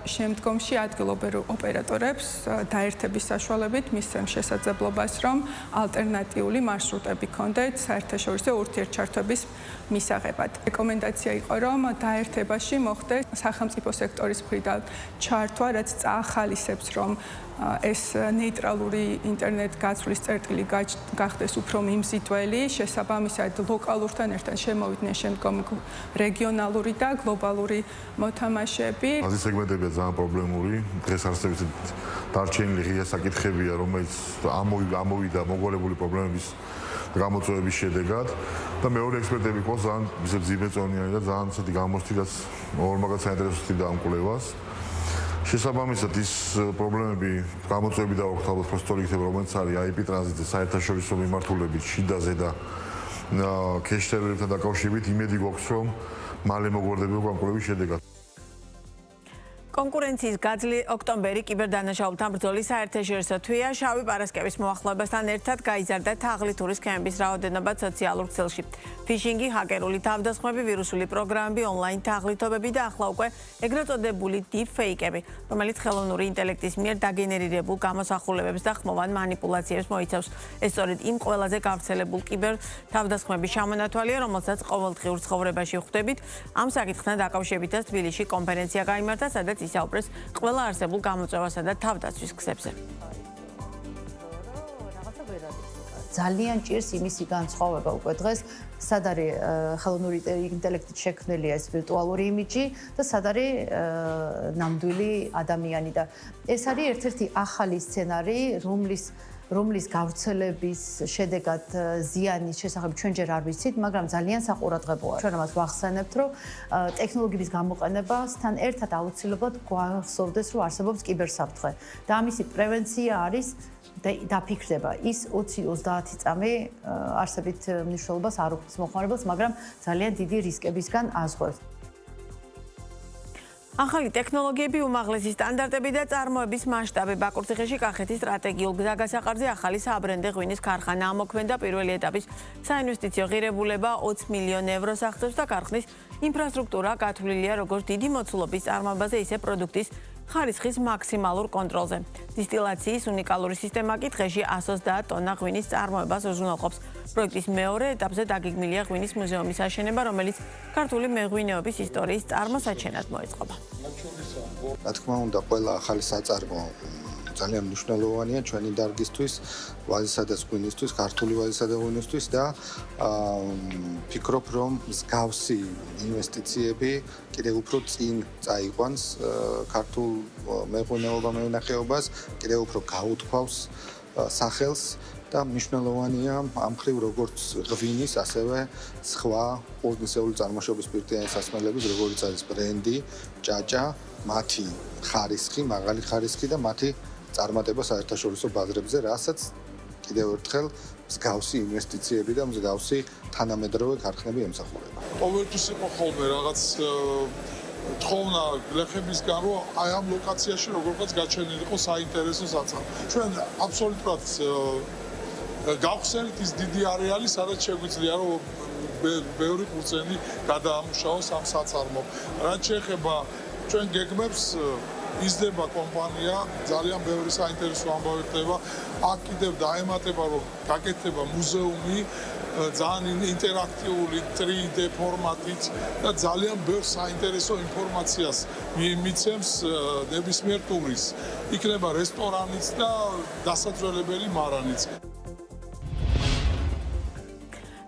შემდგომში ადგილობრივ ოპერატორებს დაერთების საშუალებით მისცემს შესაძლებლობას, რომ ალტერნატიული მარშრუტები ქონდეთ საერთაშორისო ურთიერთჩართვების მისაღებად. რეკომენდაცია იყო, რომ დაერთებაში მოხდეს სახელმწიფო სექტორის მხრიდან ჩართვა, რაც წაახალისებს, რომ ეს ნეიტრალური ინტერნეტ გაცვლის წერტილი გახდეს უფრო მიმზიდველი, შესაბამისად ლოკალურთან ერთად შემოვიდნენ შემდგომ რეგიონალური და გლობალური მოთამაშეები. ასეთი სეგმენტებია ძალიან პრობლემური. დღეს არსებითი დარჩენილი ღია საკითხებია, რომელიც ამოვიდა მოგვარებული პრობლემების გამოწვევების შედეგად და მეორე ექსპერტები ყავს ძალიან მძიმეწონიანი და ძალიან ისეთი გამოსთი, რაც ორმაგად საინტერესო ხდება ამ კვლევას. შესაბამისად ის პრობლემები გამოწვევები და ოქტაბრის პროსტორი იქნება, რომელიც არის IP ტრანზიტზე საერთაშორისო მიმართულებით შიდაზე და კეშ სერვერებთან დაკავშირებით იმედი გვაქვს, რომ მალე მოგვარდება ამ კვლევის შედეგად. კონკურენციის ოქტომბერი კიბერდანაშაულთან ბრძოლის საერთაშორისო თვეა. შავი პარასკევის მოახლოებასთან ერთად გაიზარდა თაღლითური სქემების რაოდენობა სოციალურ ქსელში. ფიშინგი, ჰაკერული თავდასხმები, ვირუსული პროგრამები, ონლაინ თაღლითობები და ახლა უკვე ეგრეთ წოდებული deepfake-ები, რომელიც ხელოვნური ინტელექტის მიერ დაგენერირებულ გამოსახულებებს და ხმოვან манипуляციებს მოიცავს. ეს სწორედ იმ ყველაზე გავრცელებულ კიბერ თავდასხმების შემონათვალია, რომელსაც ყოველდღიურ ცხოვრებაში ხვდებით. ამ საკითხთან დაკავშირებითაც თბილისში კონფერენცია გაიმართა, სადაც ისაუბრეს ყველა არსებულ გამოწვევასა და თავდაცვის გზებზე. ძალიან ჭირს იმისი განსხვავება უკვე დღეს, სად არის ხელოვნური ინტელექტით შექმნილი ეს ვირტუალური იმიჯი და სად არის ნამდვილი ადამიანი და ეს არის ერთ-ერთი ახალი სცენარი, რომლის გავრცელების შედეგად ზიანის შესახებ ჩვენ ჯერ არ ვიცით, მაგრამ ძალიან საყურადღებოა. ჩვენ ამას ვახსენებთ, რომ ტექნოლოგიების გამოყენებასთან ერთად აუცილებლად გვახსოვდეს, რომ არსებობს კიბერსაფრთხე და ამისი პრევენცია არის დაფიქრდება. ის 20-30 წამი არსებით მნიშვნელობას არ უქმნის მოხმარებელს, მაგრამ ძალიან დიდი რისკებისგან აზღვევს. ახალი ტექნოლოგიები, უმაღლესი სტანდარტები და წარმოების მასშტაბი. ბაკურციხეში კახეთის სტრატეგიულ გზაგასაყარზე ახალი საბრენდე ღვინის ქარხანა ამოქმედა. პირველი ეტაპის საინვესტიციო ღირებულება 20 მილიონ ევროს აღწევს და ქარხნის ინფრასტრუქტურა გათვლილია როგორც დიდი მოცულობის წარმოებაზე, ისე პროდუქტის ხარისხის მაქსიმალურ კონტროლზე. დისტილაციის უნიკალური სისტემა კი დღეში 130 ტონა ღვინის წარმოებას უზრუნველყოფს. პროექტის მეორე ეტაპზე დაგეგმილია ღვინის მუზეუმის აშენება, რომელიც ქართული მეღვინეობის ისტორიის წარმოსაჩენად მოეწყობა. რა თქმა უნდა, ყველა ახალი საწარმო ძალიან მნიშვნელოვანია ჩვენი დარგისთვის, ვაზისა და ღვინისთვის, ქართული ვაზისა და ღვინისთვის და ფიქრობ, რომ მსგავსი ინვესტიციები კიდევ უფრო წინ წაიყვანს ქართულ მეღვინეობა მევენახეობას, კიდევ უფრო გაუთქვავს სახელს და მნიშვნელოვანია ამ მხრივ როგორც ღვინის, ასევე სხვა ყურძნისეული წარმოშობის პირდიანი სასმელების, როგორც არის ბრენდი, ჭაჭა, მათი ხარისხი, მაღალი ხარისხი და მათი წარმატება საერთაშორისო ბაზრებზე, რასაც კიდევ ერთხელ მსგავსი ინვესტიციები და მსგავსი თანამედროვე ქარხნები ემსახურება. ყოველთვის იყო ხოლმე რაღაც თხოვნა გლეხებისგან, რომ აი ამ ლოკაციაში როგორღაც გაჩენილიყო საინტერესო საწარმო. ჩვენ აბსოლუტურად გავხსენით ის დიდი არეალი, სადაც შეგვიძლია რომ ბევრი ყურძენი გადაამუშავოს ამ საწარმო. რაც შეეხება ჩვენ გეგმებს იზრდება კომპანია, ძალიან ბევრი საინტერესო ამბავი ხდება. აქ კიდევ დაემატება, რომ გაკეთდება მუზეუმი, ძალიან ინტერაქტიული 3D ფორმატით და ძალიან ბევრ საინტერესო ინფორმაციას მიცემს ნებისმიერ ტურისტს. იქნება რესტორანიც და დასაძველებელი მარანიც.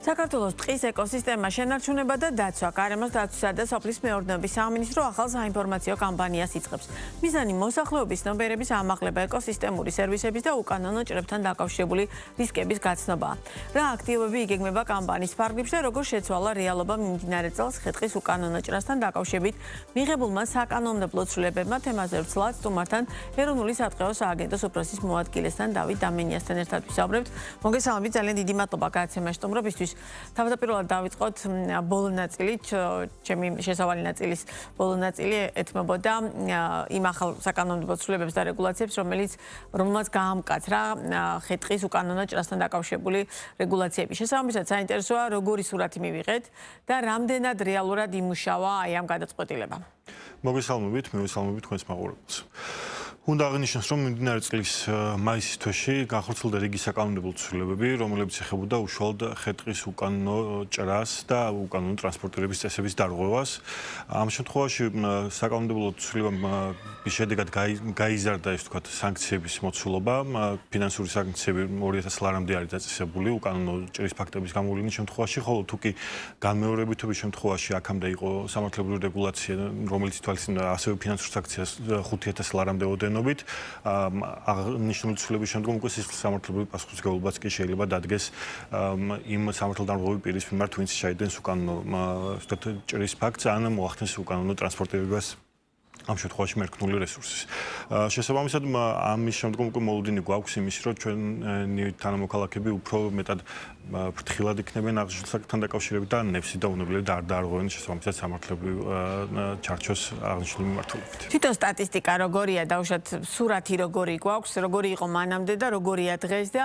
საქართველოს ტყის ეკოსისტემა შენარჩუნება და დაცვა. გარემოს დაცვისა და სოფლის მეურნეობის სამინისტრო ახალ საინფორმაციო კამპანიას იწყებს. მიზანი მოსახლეობის ცნობიერების ამაღლება, ეკოსისტემური სერვისების და უკანონო ჭრებთან დაკავშირებული რისკების გაცნობაა. რა აქტივობები იგეგმება კამპანიის ფარგლებში და როგორ შეცვალა რეალობა მიმდინარე წელს ხე-ტყის უკანონო ჭრასთან დაკავშირებით მიღებულმა საკანონმდებლო ცვლილებებმა თემაზე ვცლად სტუმართან ეროვნული სატყეო სააგენტოს უფროსის მოადგილესთან დავით დამენიასთან ერთად ვისაუბრებთ. მოგესალმებით, ძალიან დიდი მადლობა გადაცემაში სტუმრობისთვის. თავდაპირველად დავიწყოთ ბოლო ნაწილით, ჩემი შესავალი ნაწილის ბოლო ნაწილი ეთმობოდა იმ ახალ საკანონმდებლო ცვლილებებს და რეგულაციებს, რომელმაც გაამკაცრა ხე-ტყის უკანონო ჭრასთან დაკავშირებული რეგულაციები. შესაბამისად, საინტერესოა, როგორი სურათი მივიღეთ და რამდენად რეალურად იმუშავა აი ამ გადაწყვეტილებამ. მოგესალმებით თქვენს მაყურებელს. უნდა აღნიშნოს, რომ მიმდინარე წლის მაისის თვეში განხორციელდა რიგი საკანონმდებლო ცვლილებები, რომლებიც ეხებოდა უშუალოდ ხე-ტყის უკანონო ჭრას და უკანონო ტრანსპორტირების წესების დარღვევას. ამ შემთხვევაში საკანონმდებლო ცვლილებების შედეგად გაიზარდა, ის ვთქვათ, სანქციების მოცულობა. ფინანსური სანქციები 2000 ლარამდე არის დაწესებული უკანონო ჭრის ფაქტების გამოვლენის შემთხვევაში, ხოლო თუ კი განმეორებითობის შემთხვევაში აქამდე იყო სამართლებრივი რეგულაცია, რომელიც თვალისწინდა ასევე ფინანსურ სანქციას 5000 ლარამდე ოდენობით, აღნიშნული ცვლილების შემდგომ უკვე სისხლის სამართლებრივი პასუხისმგებლობაც კი შეიძლება დადგეს იმ სამართალდამცავი პირის მიმართ, ვინც ჩაიდენს უკანონო ჭრის ფაქტს ან მოახდენს უკანონო ტრანსპორტირებას ამ შემთხვევაში მერქნული რესურსის. შესაბამისად, ამის შემდგომ უკვე მოლოდინი გვაქვს იმის, რომ ჩვენი თანამოქალაქეები უფრო მეტად ფრთხილად იქნებიან აღნიშნულ საკითხთან დაკავშირებით და ნებსი და უნებლივად არ დაარღვევენ შესაბამისად სამართლებრივ ჩარჩოს აღნიშნული მიმართულებით. თვითონ სტატისტიკა როგორია, დაუშვათ სურათი როგორი გვაქვს, როგორი იყო მანამდე და როგორია დღეს და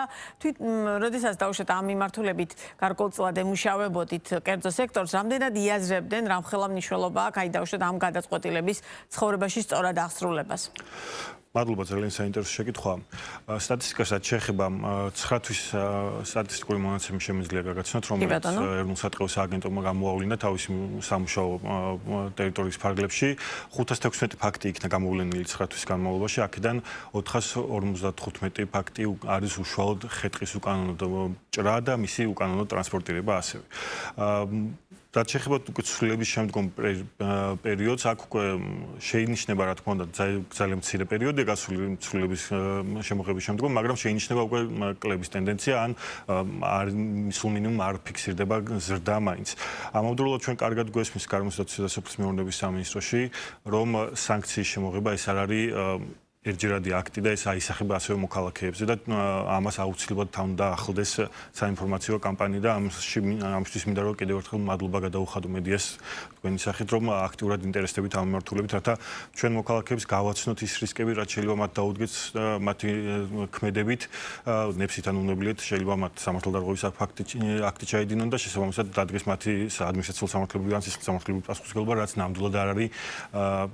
როდესაც დაუშვათ ამ მიმართულებით გარკვეულწილად ემუშავებოდით კერძო სექტორს, რამდენად იაზრებდნენ, რამ ხელა მნიშვნელობა აქვს, აი დაუშვათ ამ გადაწყვეტილების ცხოვრებაში სწორად აღსრულებას. მადლობა, ძალიან საინტერესო შეკითხვა. სტატისტიკასაც შეეხება 9 თვის სტატისტიკური მონაცემი შემიძლია გაგაცნოთ, რომელიც ეროვნულ სატყეო სააგენტომმა გამოავლინა თავისი სამუშაო ტერიტორიის ფარგლებში. 516 ფაქტი იქნა გამოვლენილი 9 თვის განმავლობაში, აქედან 455 ფაქტი არის უშუალოდ ხე-ტყის უკანონო ჭრა და მისი უკანონო ტრანსპორტირება ასევე. რაც შეეხება უკვე ცვლილების შემდგომ პერიოდს, აქ უკვე შეინიშნება, რა თქმა უნდა, ძალიან მცირე პერიოდია გასული ცვლილების შემოღების შემდგომ, მაგრამ შეინიშნება უკვე კლების ტენდენცია, ან სულ მინიმუმ არ ფიქსირდება ზრდა მაინც. ამავდროულად ჩვენ კარგად გვესმის გარემოსდაცვისა და სოფლის მეურნეობის სამინისტროში, რომ სანქციის შემოღება ეს არ არის ერთჯერადი აქტი და ეს აისახება ასევე მოქალაქეებზე და ამას აუცილებლად თან დაახლდეს საინფორმაციო კამპანია და ამისთვის მინდა რომ კიდევ ერთხელ მადლობა გადაუხადო მედიას თქვენი სახით რომ აქტიურად ინტერესდებით ამ მიმართულებით რათა ჩვენ მოქალაქეებს გავაცნოთ ის რისკები რაც შეიძლება მათ დაუდგეს მათი ქმედებით ნებსით ან უნებლივად შეიძლება მათ სამართალდარღვევის აქტი ჩაედინონ და შესაბამისად დადგეს მათი ადმინისტრაციულ სამართლებრივი ან სისხლის სამართლებრივი პასუხისმგებლობა რაც ნამდვილად არ არის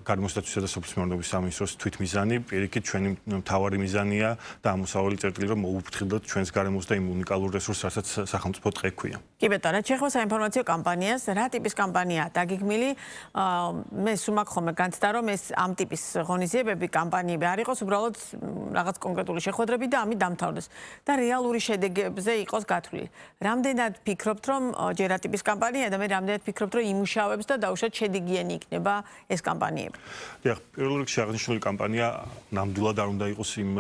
გარემოსდაცვისა და სოფლის მეურნეობის სამინისტროს თვითმიზანი პირიქით ჩვენი მთავარი მიზანია და ამოსავალი წერტილი რომ მოუფრთხილდეთ ჩვენს გარემოს და იმ უნიკალურ რესურსს რასაც სახელმწიფო ტყე ქვია. კი ბატონო, შეეხება საინფორმაციო კამპანიას, რა ტიპის კამპანიაა დაგეგმილი? მე სულ ხომ განცდა რომ ეს ამ ტიპის ღონისძიებები, კამპანიები არ იყოს უბრალოდ რაღაც კონკრეტული შეხვედრები და ამით დამთავრდეს და რეალური შედეგებზე იყოს გათვლილი. რამდენად ფიქრობთ რომ ჯერ რა ტიპის კამპანიაა და მე რამდენად ფიქრობთ რომ იმუშავებს და დაუშვათ შედეგიანი იქნება ეს კამპანიები? დიახ, პირველ რიგში აღნიშნული კამპანია ნამდვილად არ უნდა იყოს იმ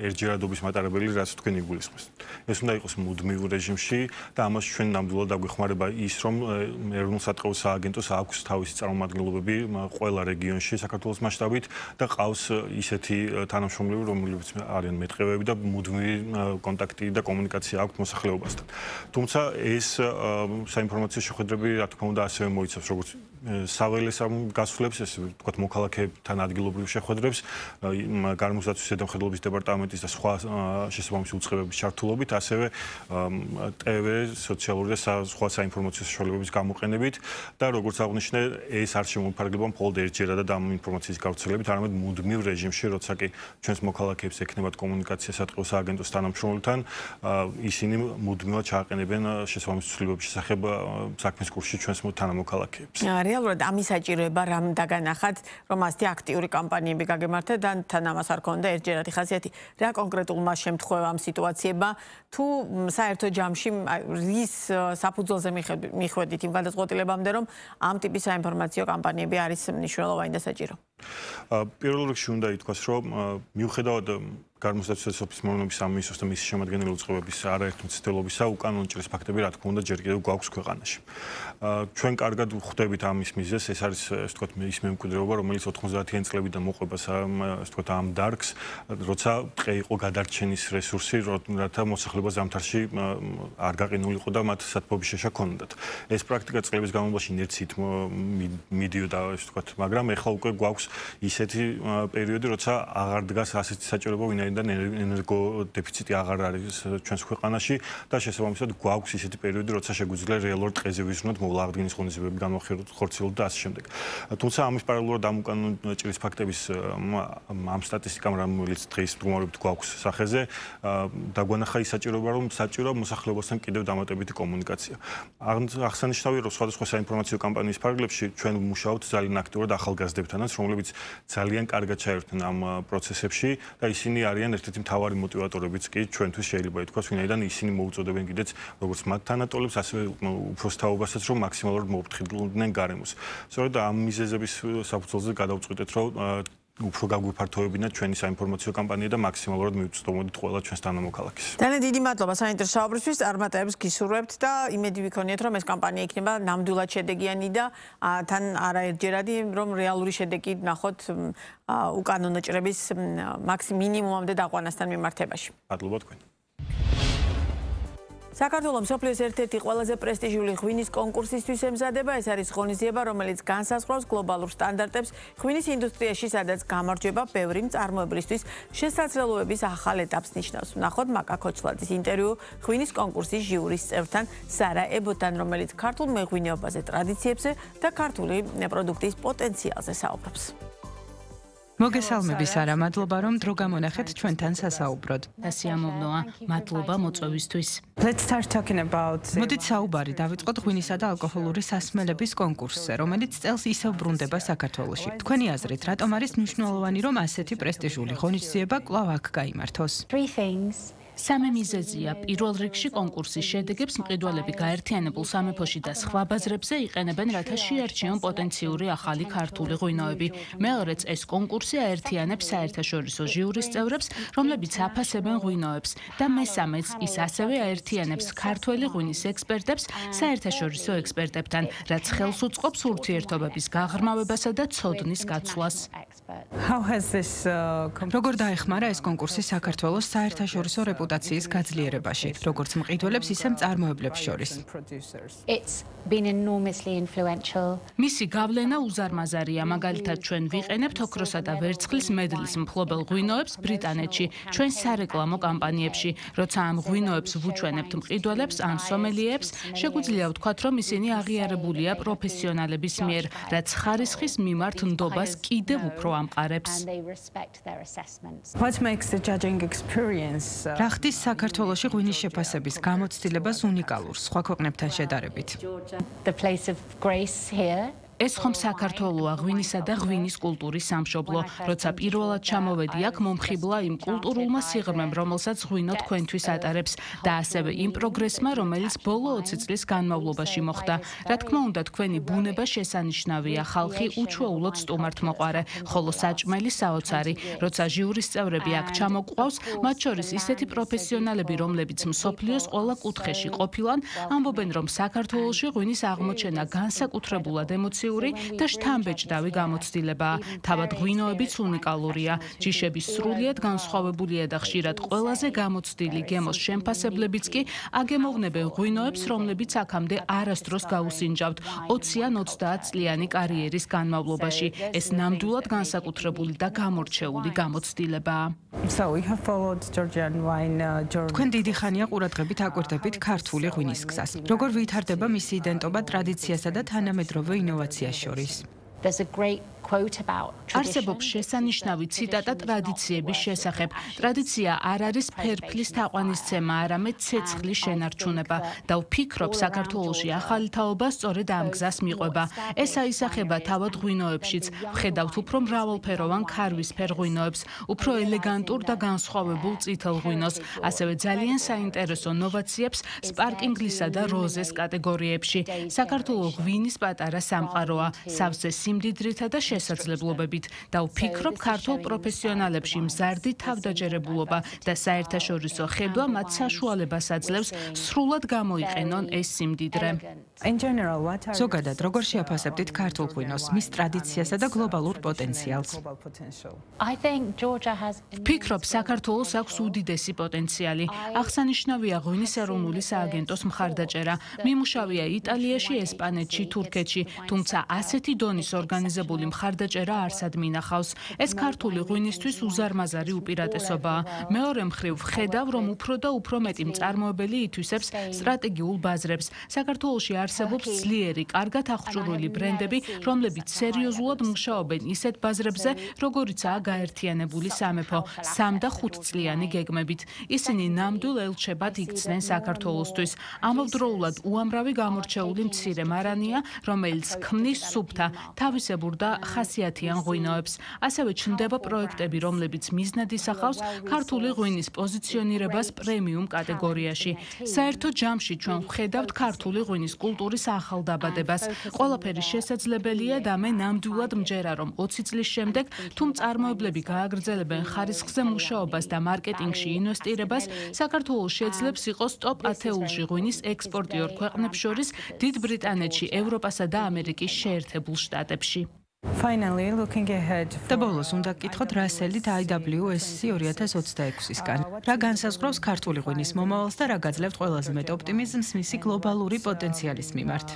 ერთჯერადობის მატარებელი, რაც თქვენ იგულისხმეს. ეს უნდა იყოს მუდმივ რეჟიმში და ამას ჩვენ ნამდვილად აგვეხმარება ის, რომ ეროვნულ სატყეო სააგენტოს აქვს თავისი წარმომადგენლობები ყველა რეგიონში საქართველოს მასშტაბით და ყავს ისეთი თანამშრომლები, რომლებიც არიან მეტყევები და მუდმივი კონტაქტი და კომუნიკაცია აქვს მოსახლეობასთან. თუმცა ეს საინფორმაციო შეხვედრები, რა თქმა უნდა, ასევე მოიცავს როგორც საველეს გასვლებს, ეს ვთქვათ მოქალაქეებთან ადგილობრივ შეხვედრებს, გარემოსდაცვის ზედამხედველობის დეპარტამენტის და სხვა შესაბამისი უწყებების ჩართულობით, ასევე TV, სოციალური და სხვა საინფორმაციო საშუალებების გამოყენებით და როგორც აღნიშნე, ეს არ შემოფარგლება მხოლოდ ერთჯერადად ამ ინფორმაციის გავრცელებით, არამედ მუდმივ რეჟიმში, როცა კი ჩვენს მოქალაქეებს ექნებათ კომუნიკაცია სატყეო სააგენტოს თანამშრომლებთან, ისინი მუდმივად ჩააყენებენ შესაბამის ცვლილებების შესახებ საქმის კურსში ჩვენს თანამოქალაქეებს. რეალურად ამის საჭიროება რამ დაგანახათ, რომ ასეთი აქტიური კამპანიები გაგემართეთ და თან ამას არ ქონდა ერთჯერადი ხასიათი. რა კონკრეტულმა შემთხვევამ სიტუაციებმა თუ საერთო ჯამში რის საფუძველზე მიხვედით იმ გადაწყვეტილებამდე, რომ ამ ტიპის საინფორმაციო კამპანიები არის მნიშვნელოვანი და საჭირო? პირველ რიგში უნდა ითქვას, რომ მიუხედავად გარემოსდაცვისა და სოფლის მეურნეობის სამინისტროს და მისი შემადგენელი უწყებების არაერთი მცდელობისა, უკანონო ჭრის ფაქტები, რა თქმა უნდა, ჯერ კიდევ გვაქვს ქვეყანაში. ჩვენ კარგად ვხვდებით ამის მიზეზს, ეს არის, ასე ვთქვათ, ის მემკვიდრეობა, რომელიც 90-იან წლებიდან მოყვება, ასე ვთქვათ, ამ დარგს, როცა ტყე იყო გადარჩენის რესურსი, რათა მოსახლეობა ზამთარში არ გაყინულიყო და მათ სათბობის შეშა ჰქონდათ. ეს პრაქტიკა წლების განმავლობაში ინერციით მიდიოდა, ასე ვთქვათ, მაგრამ ეხლა უკვე გვაქვს ისეთი პერიოდი, როცა აღარ დგას ასეთი საჭიროება, ვინაიდან ენერგო დეფიციტი აღარ არის ჩვენს ქვეყანაში და შესაბამისად გვაქვს ისეთი პერიოდი, როცა შეგვიძლია რეალურად ტყეზე ვიზრუნოთ, მოვლაღდგინის ღონისძიებები განვახორციელოთ და ასე შემდეგ. თუმცა ამის პარალელურად ამ უკანონო ჭრის ფაქტების ამ სტატისტიკამ, რომელიც დღის მდგომარეობით გვაქვს სახეზე, დაგვანახა ის საჭიროება, რომ საჭირო მოსახლეობასთან კიდევ დამატებითი კომუნიკაცია. აღსანიშნავია, რომ სხვადასხვა საინფორმაციო კამპანიის ფარგლებში ჩვენ ვმუშაობთ ძალიან აქტიურად ახალგაზრდებთანაც, რომლებიც ძალიან კარგად ჩაერთვნენ ამ პროცესებში და ისინი არიან ერთ-ერთი მთავარი მოტივატორებიც კი ჩვენთვის შეიძლება ითქვას, ვინაიდან ისინი მოუწოდებენ კიდეც როგორც მათ თანატოლებს, ასევე უფროს თაობასაც, რომ მაქსიმალურად მოუფრთხილდნენ გარემოს. სწორედ ამ მიზეზების საფუძველზე გადავწყვიტეთ, რომ უფრო გაგვიფართოვებინათ ჩვენი საინფორმაციო კამპანია და მაქსიმალურად მივწვდომოდით ყველა ჩვენს თანამოქალაქეს. ძალიან დიდი მადლობა საინტერესო საუბრისთვის, წარმატებებს გისურვებთ და იმედი ვიქონიათ, რომ ეს კამპანია იქნება ნამდვილად შედეგიანი და თან არაერთჯერადი, რომ რეალური შედეგი ნახოთ უკანონო ჭრების მინიმუმამდე დაყვანასთან მიმართებაში. მადლობა თქვენ. საქართველოს მსოფლიოს ერთ-ერთი ყველაზე პრესტიჟული ღვინის კონკურსისთვის ემზადება. ეს არის ღონისძიება, რომელიც განსაზღვრავს გლობალურ სტანდარტებს ღვინის ინდუსტრიაში, სადაც გამარჯვება ბევრი მწარმოებლისთვის შესაძლებლობების ახალ ეტაპს ნიშნავს. ვნახოთ მაკა ქოჩლაძის ინტერვიუ ღვინის კონკურსის ჟიურის წევრთან სარა ებოთან, რომელიც ქართულ მეღვინეობაზე, ტრადიციებზე და ქართული პროდუქტის პოტენციალზე საუბრობს. მოგესალმები სარა, მადლობა რომ დრო გამონახეთ ჩვენთან სასაუბროდ. დასიამოვნოა, მადლობა მოწვევისთვის. მოდით საუბარი დავიწყოთ ღვინისა და ალკოჰოლური სასმელების კონკურსზე, რომელიც წელს ისევ ბრუნდება საქართველოში. თქვენი აზრით, რატომ არის მნიშვნელოვანი, რომ ასეთი პრესტიჟული ღონისძიება კვლავ აქ გაიმართოს? სამი მიზეზია. პირველ რიგში კონკურსის შედეგებს მყიდველები გაერთიანებულ სამეფოში და სხვა ბაზრებზე იყენებენ, რათა შეარჩიონ პოტენციური ახალი ქართული ღვინოები. მეორეც ეს კონკურსი აერთიანებს საერთაშორისო ჟიურის წევრებს, რომლებიც აფასებენ ღვინოებს და მესამეც ის ასევე აერთიანებს ქართველი ღვინის ექსპერტებს საერთაშორისო ექსპერტებთან, რაც ხელს უწყობს ურთიერთობების გაღრმავებასა და ცოდნის გაცვლას. როგორ დაეხმარა ეს კონკურსი საქართველოს საერთაშორისო რეპუტაციის გაძლიერებაში, როგორც მყიდველებს, ისე მწარმოებლებს შორის? მისი გავლენა უზარმაზარია, მაგალითად ჩვენ ვიყენებთ ოქროსა და ვერცხლის მედლის მფლობელ ღვინოებს ბრიტანეთში, ჩვენ სარეკლამო კამპანიებში, როცა ამ ღვინოებს ვუჩვენებთ მყიდველებს ან სომელიეებს, შეგვიძლია ვთქვათ, რომ ისინი აღიარებულია პროფესიონალების მიერ, რაც ხარისხის მიმართ ნდობას კიდევ უფრო ამყარებს. რა ხდის საქართველოში ღვინის შეფასების გამოცდილებას უნიკალურს სხვა ქვეყნებთან შედარებით? ეს ხომ საქართველოა ღვინისა და ღვინის კულტურის სამშობლო. როცა პირველად ჩამოვედი აქ, მომხიბლა იმ კულტურულმა სიღრმემ, რომელსაც ღვინო თქვენთვის ატარებს და ასევე იმ პროგრესმა, რომელიც ბოლო 20 წლის განმავლობაში მოხდა. რა თქმა უნდა, თქვენი ბუნება შესანიშნავია, ხალხი უჩვეულოდ სტუმართ მოყვარე, ხოლო საჭმელი საოცარი. როცა ჟიურის წევრები აქ ჩამოყვავს, მათ შორის ისეთი პროფესიონალები, რომლებიც მსოფლიოს ყველა კუთხეში ყოფილან, ამბობენ, რომ საქართველოში ღვინის აღმოჩენა განსაკუთრებულად ემოციური და შთამბეჭდავი გამოცდილებაა. თავად ღვინოებიც უნიკალურია. ჯიშების სრულიად განსხვავებულია და ხშირად ყველაზე გამოცდილი გემოს შემფასებლებიც კი აგემოვნებენ ღვინოებს, რომლებიც აქამდე არასდროს გაუსინჯავთ 20 ან 30 წლიანი კარიერის განმავლობაში. ეს ნამდვილად განსაკუთრებული და გამორჩეული გამოცდილებაა. თქვენ დიდი ხანია ყურადღებით აკვირდებით ქართული ღვინის გზას. როგორ ვითარდება მისი იდენტობა ტრადიციასა და თანამედროვე ინოვაციას შორის? არსებობს შესანიშნავი ციტატა ტრადიციების შესახებ. ტრადიცია არ არის ფერფლის თაყვანისცემა, არამედ ცეცხლის შენარჩუნება და ვფიქრობ, საქართველოში ახალი თაობა სწორედ ამ გზას მიყვება. ეს აისახება თავად ღვინოებშიც. ვხედავთ უფრო მრავალფეროვან ქარვისფერ ღვინოებს, უფრო ელეგანტურ და განსხვავებულ წითელ ღვინოს, ასევე ძალიან საინტერესო ნოვაციებს სპარკინგლისა და როზეს კატეგორიებში. საქართველოს ღვინის პატარა სამყაროა, სავსე სიმდიდრითა და შესაძლებლობებით და ვფიქრობ, ქართულ პროფესიონალებში მზარდი თავდაჯერებულობა და საერთაშორისო ხედვა მათ საშუალებას აძლევს სრულად გამოიყენონ ეს სიმდიდრე. ზოგადად, როგორ შეაფასებდით ქართულ ღვინოს, მის ტრადიციასა და გლობალურ პოტენციალს? ვფიქრობ, საქართველოს აქვს უდიდესი პოტენციალი. აღსანიშნავია ღვინის ეროვნული სააგენტოს მხარდაჭერა. მიმუშავია იტალიაში, ესპანეთში, თურქეთში, თუმცა ასეთი დონის ორგანიზებული მხარდაჭერა არსად მინახავს. ეს ქართული ღვინისთვის უზარმაზარი უპირატესობაა. მეორე მხრივ ვხედავ, რომ უფრო და უფრო მეტი მწარმოებელი ითვისებს სტრატეგიულ ბაზრებს. საქართველოში არსებობს ძლიერი, კარგად აღჭურვილი ბრენდები, რომლებიც სერიოზულად მუშაობენ ისეთ ბაზრებზე, როგორიცაა გაერთიანებული სამეფო, 3 და 5 წლიანი გეგმებით. ისინი ნამდვილ ელჩებად იქცნენ საქართველოსთვის. ამავდროულად უამრავი გამორჩეული მცირე მარანია, რომელიც ქმნის სუფთა, თავისებურ და ხასიათიან ღვინოებს. ასევე ჩნდება პროექტები, რომლებიც მიზნად ისახავს ქართული ღვინის პოზიციონირებას პრემიუმ კატეგორიაში. საერთო ჯამში ჩვენ ვხედავთ ქართული ღვინის კულტურის ახალდაბადებას. ყველაფერი შესაძლებელია და მე ნამდვილად მჯერა, რომ 20 წლის შემდეგ თუ მწარმოებლები გააგრძელებენ ხარისხზე მუშაობას და მარკეტინგში ინვესტირებას, საქართველოს შეძლებს იყოს ტოპ 10-ში ღვინის ექსპორტიორ ქვეყნებს შორის დიდ ბრიტანეთში, ევროპასა და ამერიკის შეერთებულ შტატებში. და ბოლოს უნდა გკითხოთ რა სელით IWSC 2026-ისგან. რა განსაზღვრავს ქართული ღვინის მომავალს და რა გაძლევთ ყველაზე მეტ ოპტიმიზმს მისი გლობალური პოტენციალის მიმართ?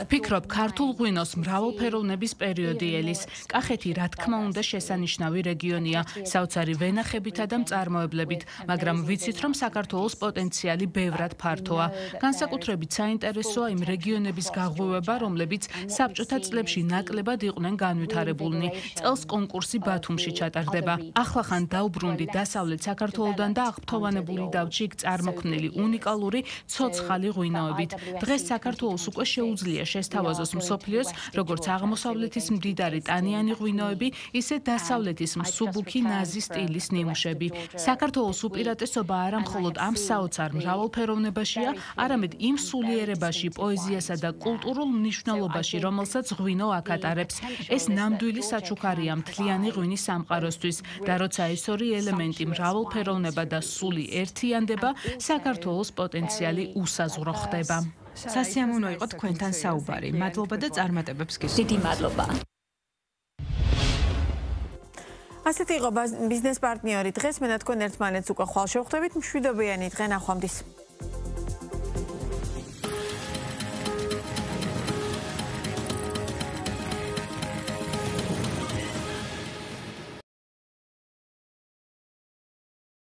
ვფიქრობ, ქართულ ღვინოს მრავალფეროვნების პერიოდი ელის. კახეთი რა თქმა უნდა შესანიშნავი რეგიონია, საოცარი ვენახებითა და მწარმოებლებით, მაგრამ ვიცით, რომ საქართველოს პოტენციალი ბევრად ფართოა. განსაკუთრებით საინტერესოა იმ რეგიონების გაღვივება, რომლებიც საბჭოთა წლებში ნაკლებად იყვნენ განვითარებულნი. წელს კონკურსი ბათუმში ჩატარდება. ახლა ხან დაუბრუნდი დასავლეთ საქართველოდან და აღფრთოვანებული დავჭი იქ წარმოქმნილი უნიკალური ცოცხალი ღვინოებით. დღეს საქართველოს უკვე შეუძლია შესთავაზოს მსოფლიოს როგორც აღმოსავლეთის მდიდარი ტანიანი ღვინოები, ისე დასავლეთის მსუბუქი ნაზი სტილის ნიმუშები. საქართველოს უპირატესობა არა მხოლოდ ამ საოცარ მრავალფეროვნებაშია, არამედ იმ სულიერებაში, პოეზიასა და კულტურულ მნიშვნელობაში, რომელსაც ღვინო აკატარებს. ეს ნამდვილი საჩუქარია მთლიანი ღვინის სამყაროსთვის და როცა ეს ორი ელემენტი მრავალფეროვნება და სული ერთიანდება, საქართველოს პოტენციალი უსაზღვრო ხდება. სასიამოვნო იყო თქვენთან საუბარი. მადლობა და წარმატებებს გისურვებთ. დიდი მადლობა. ასეთი იყო ბიზნეს პარტნიორი დღეს. მე და თქვენ ერთმანეთს უკვე ხვალ შევხვდებით. მშვიდობიანი დღე, ნახვამდის.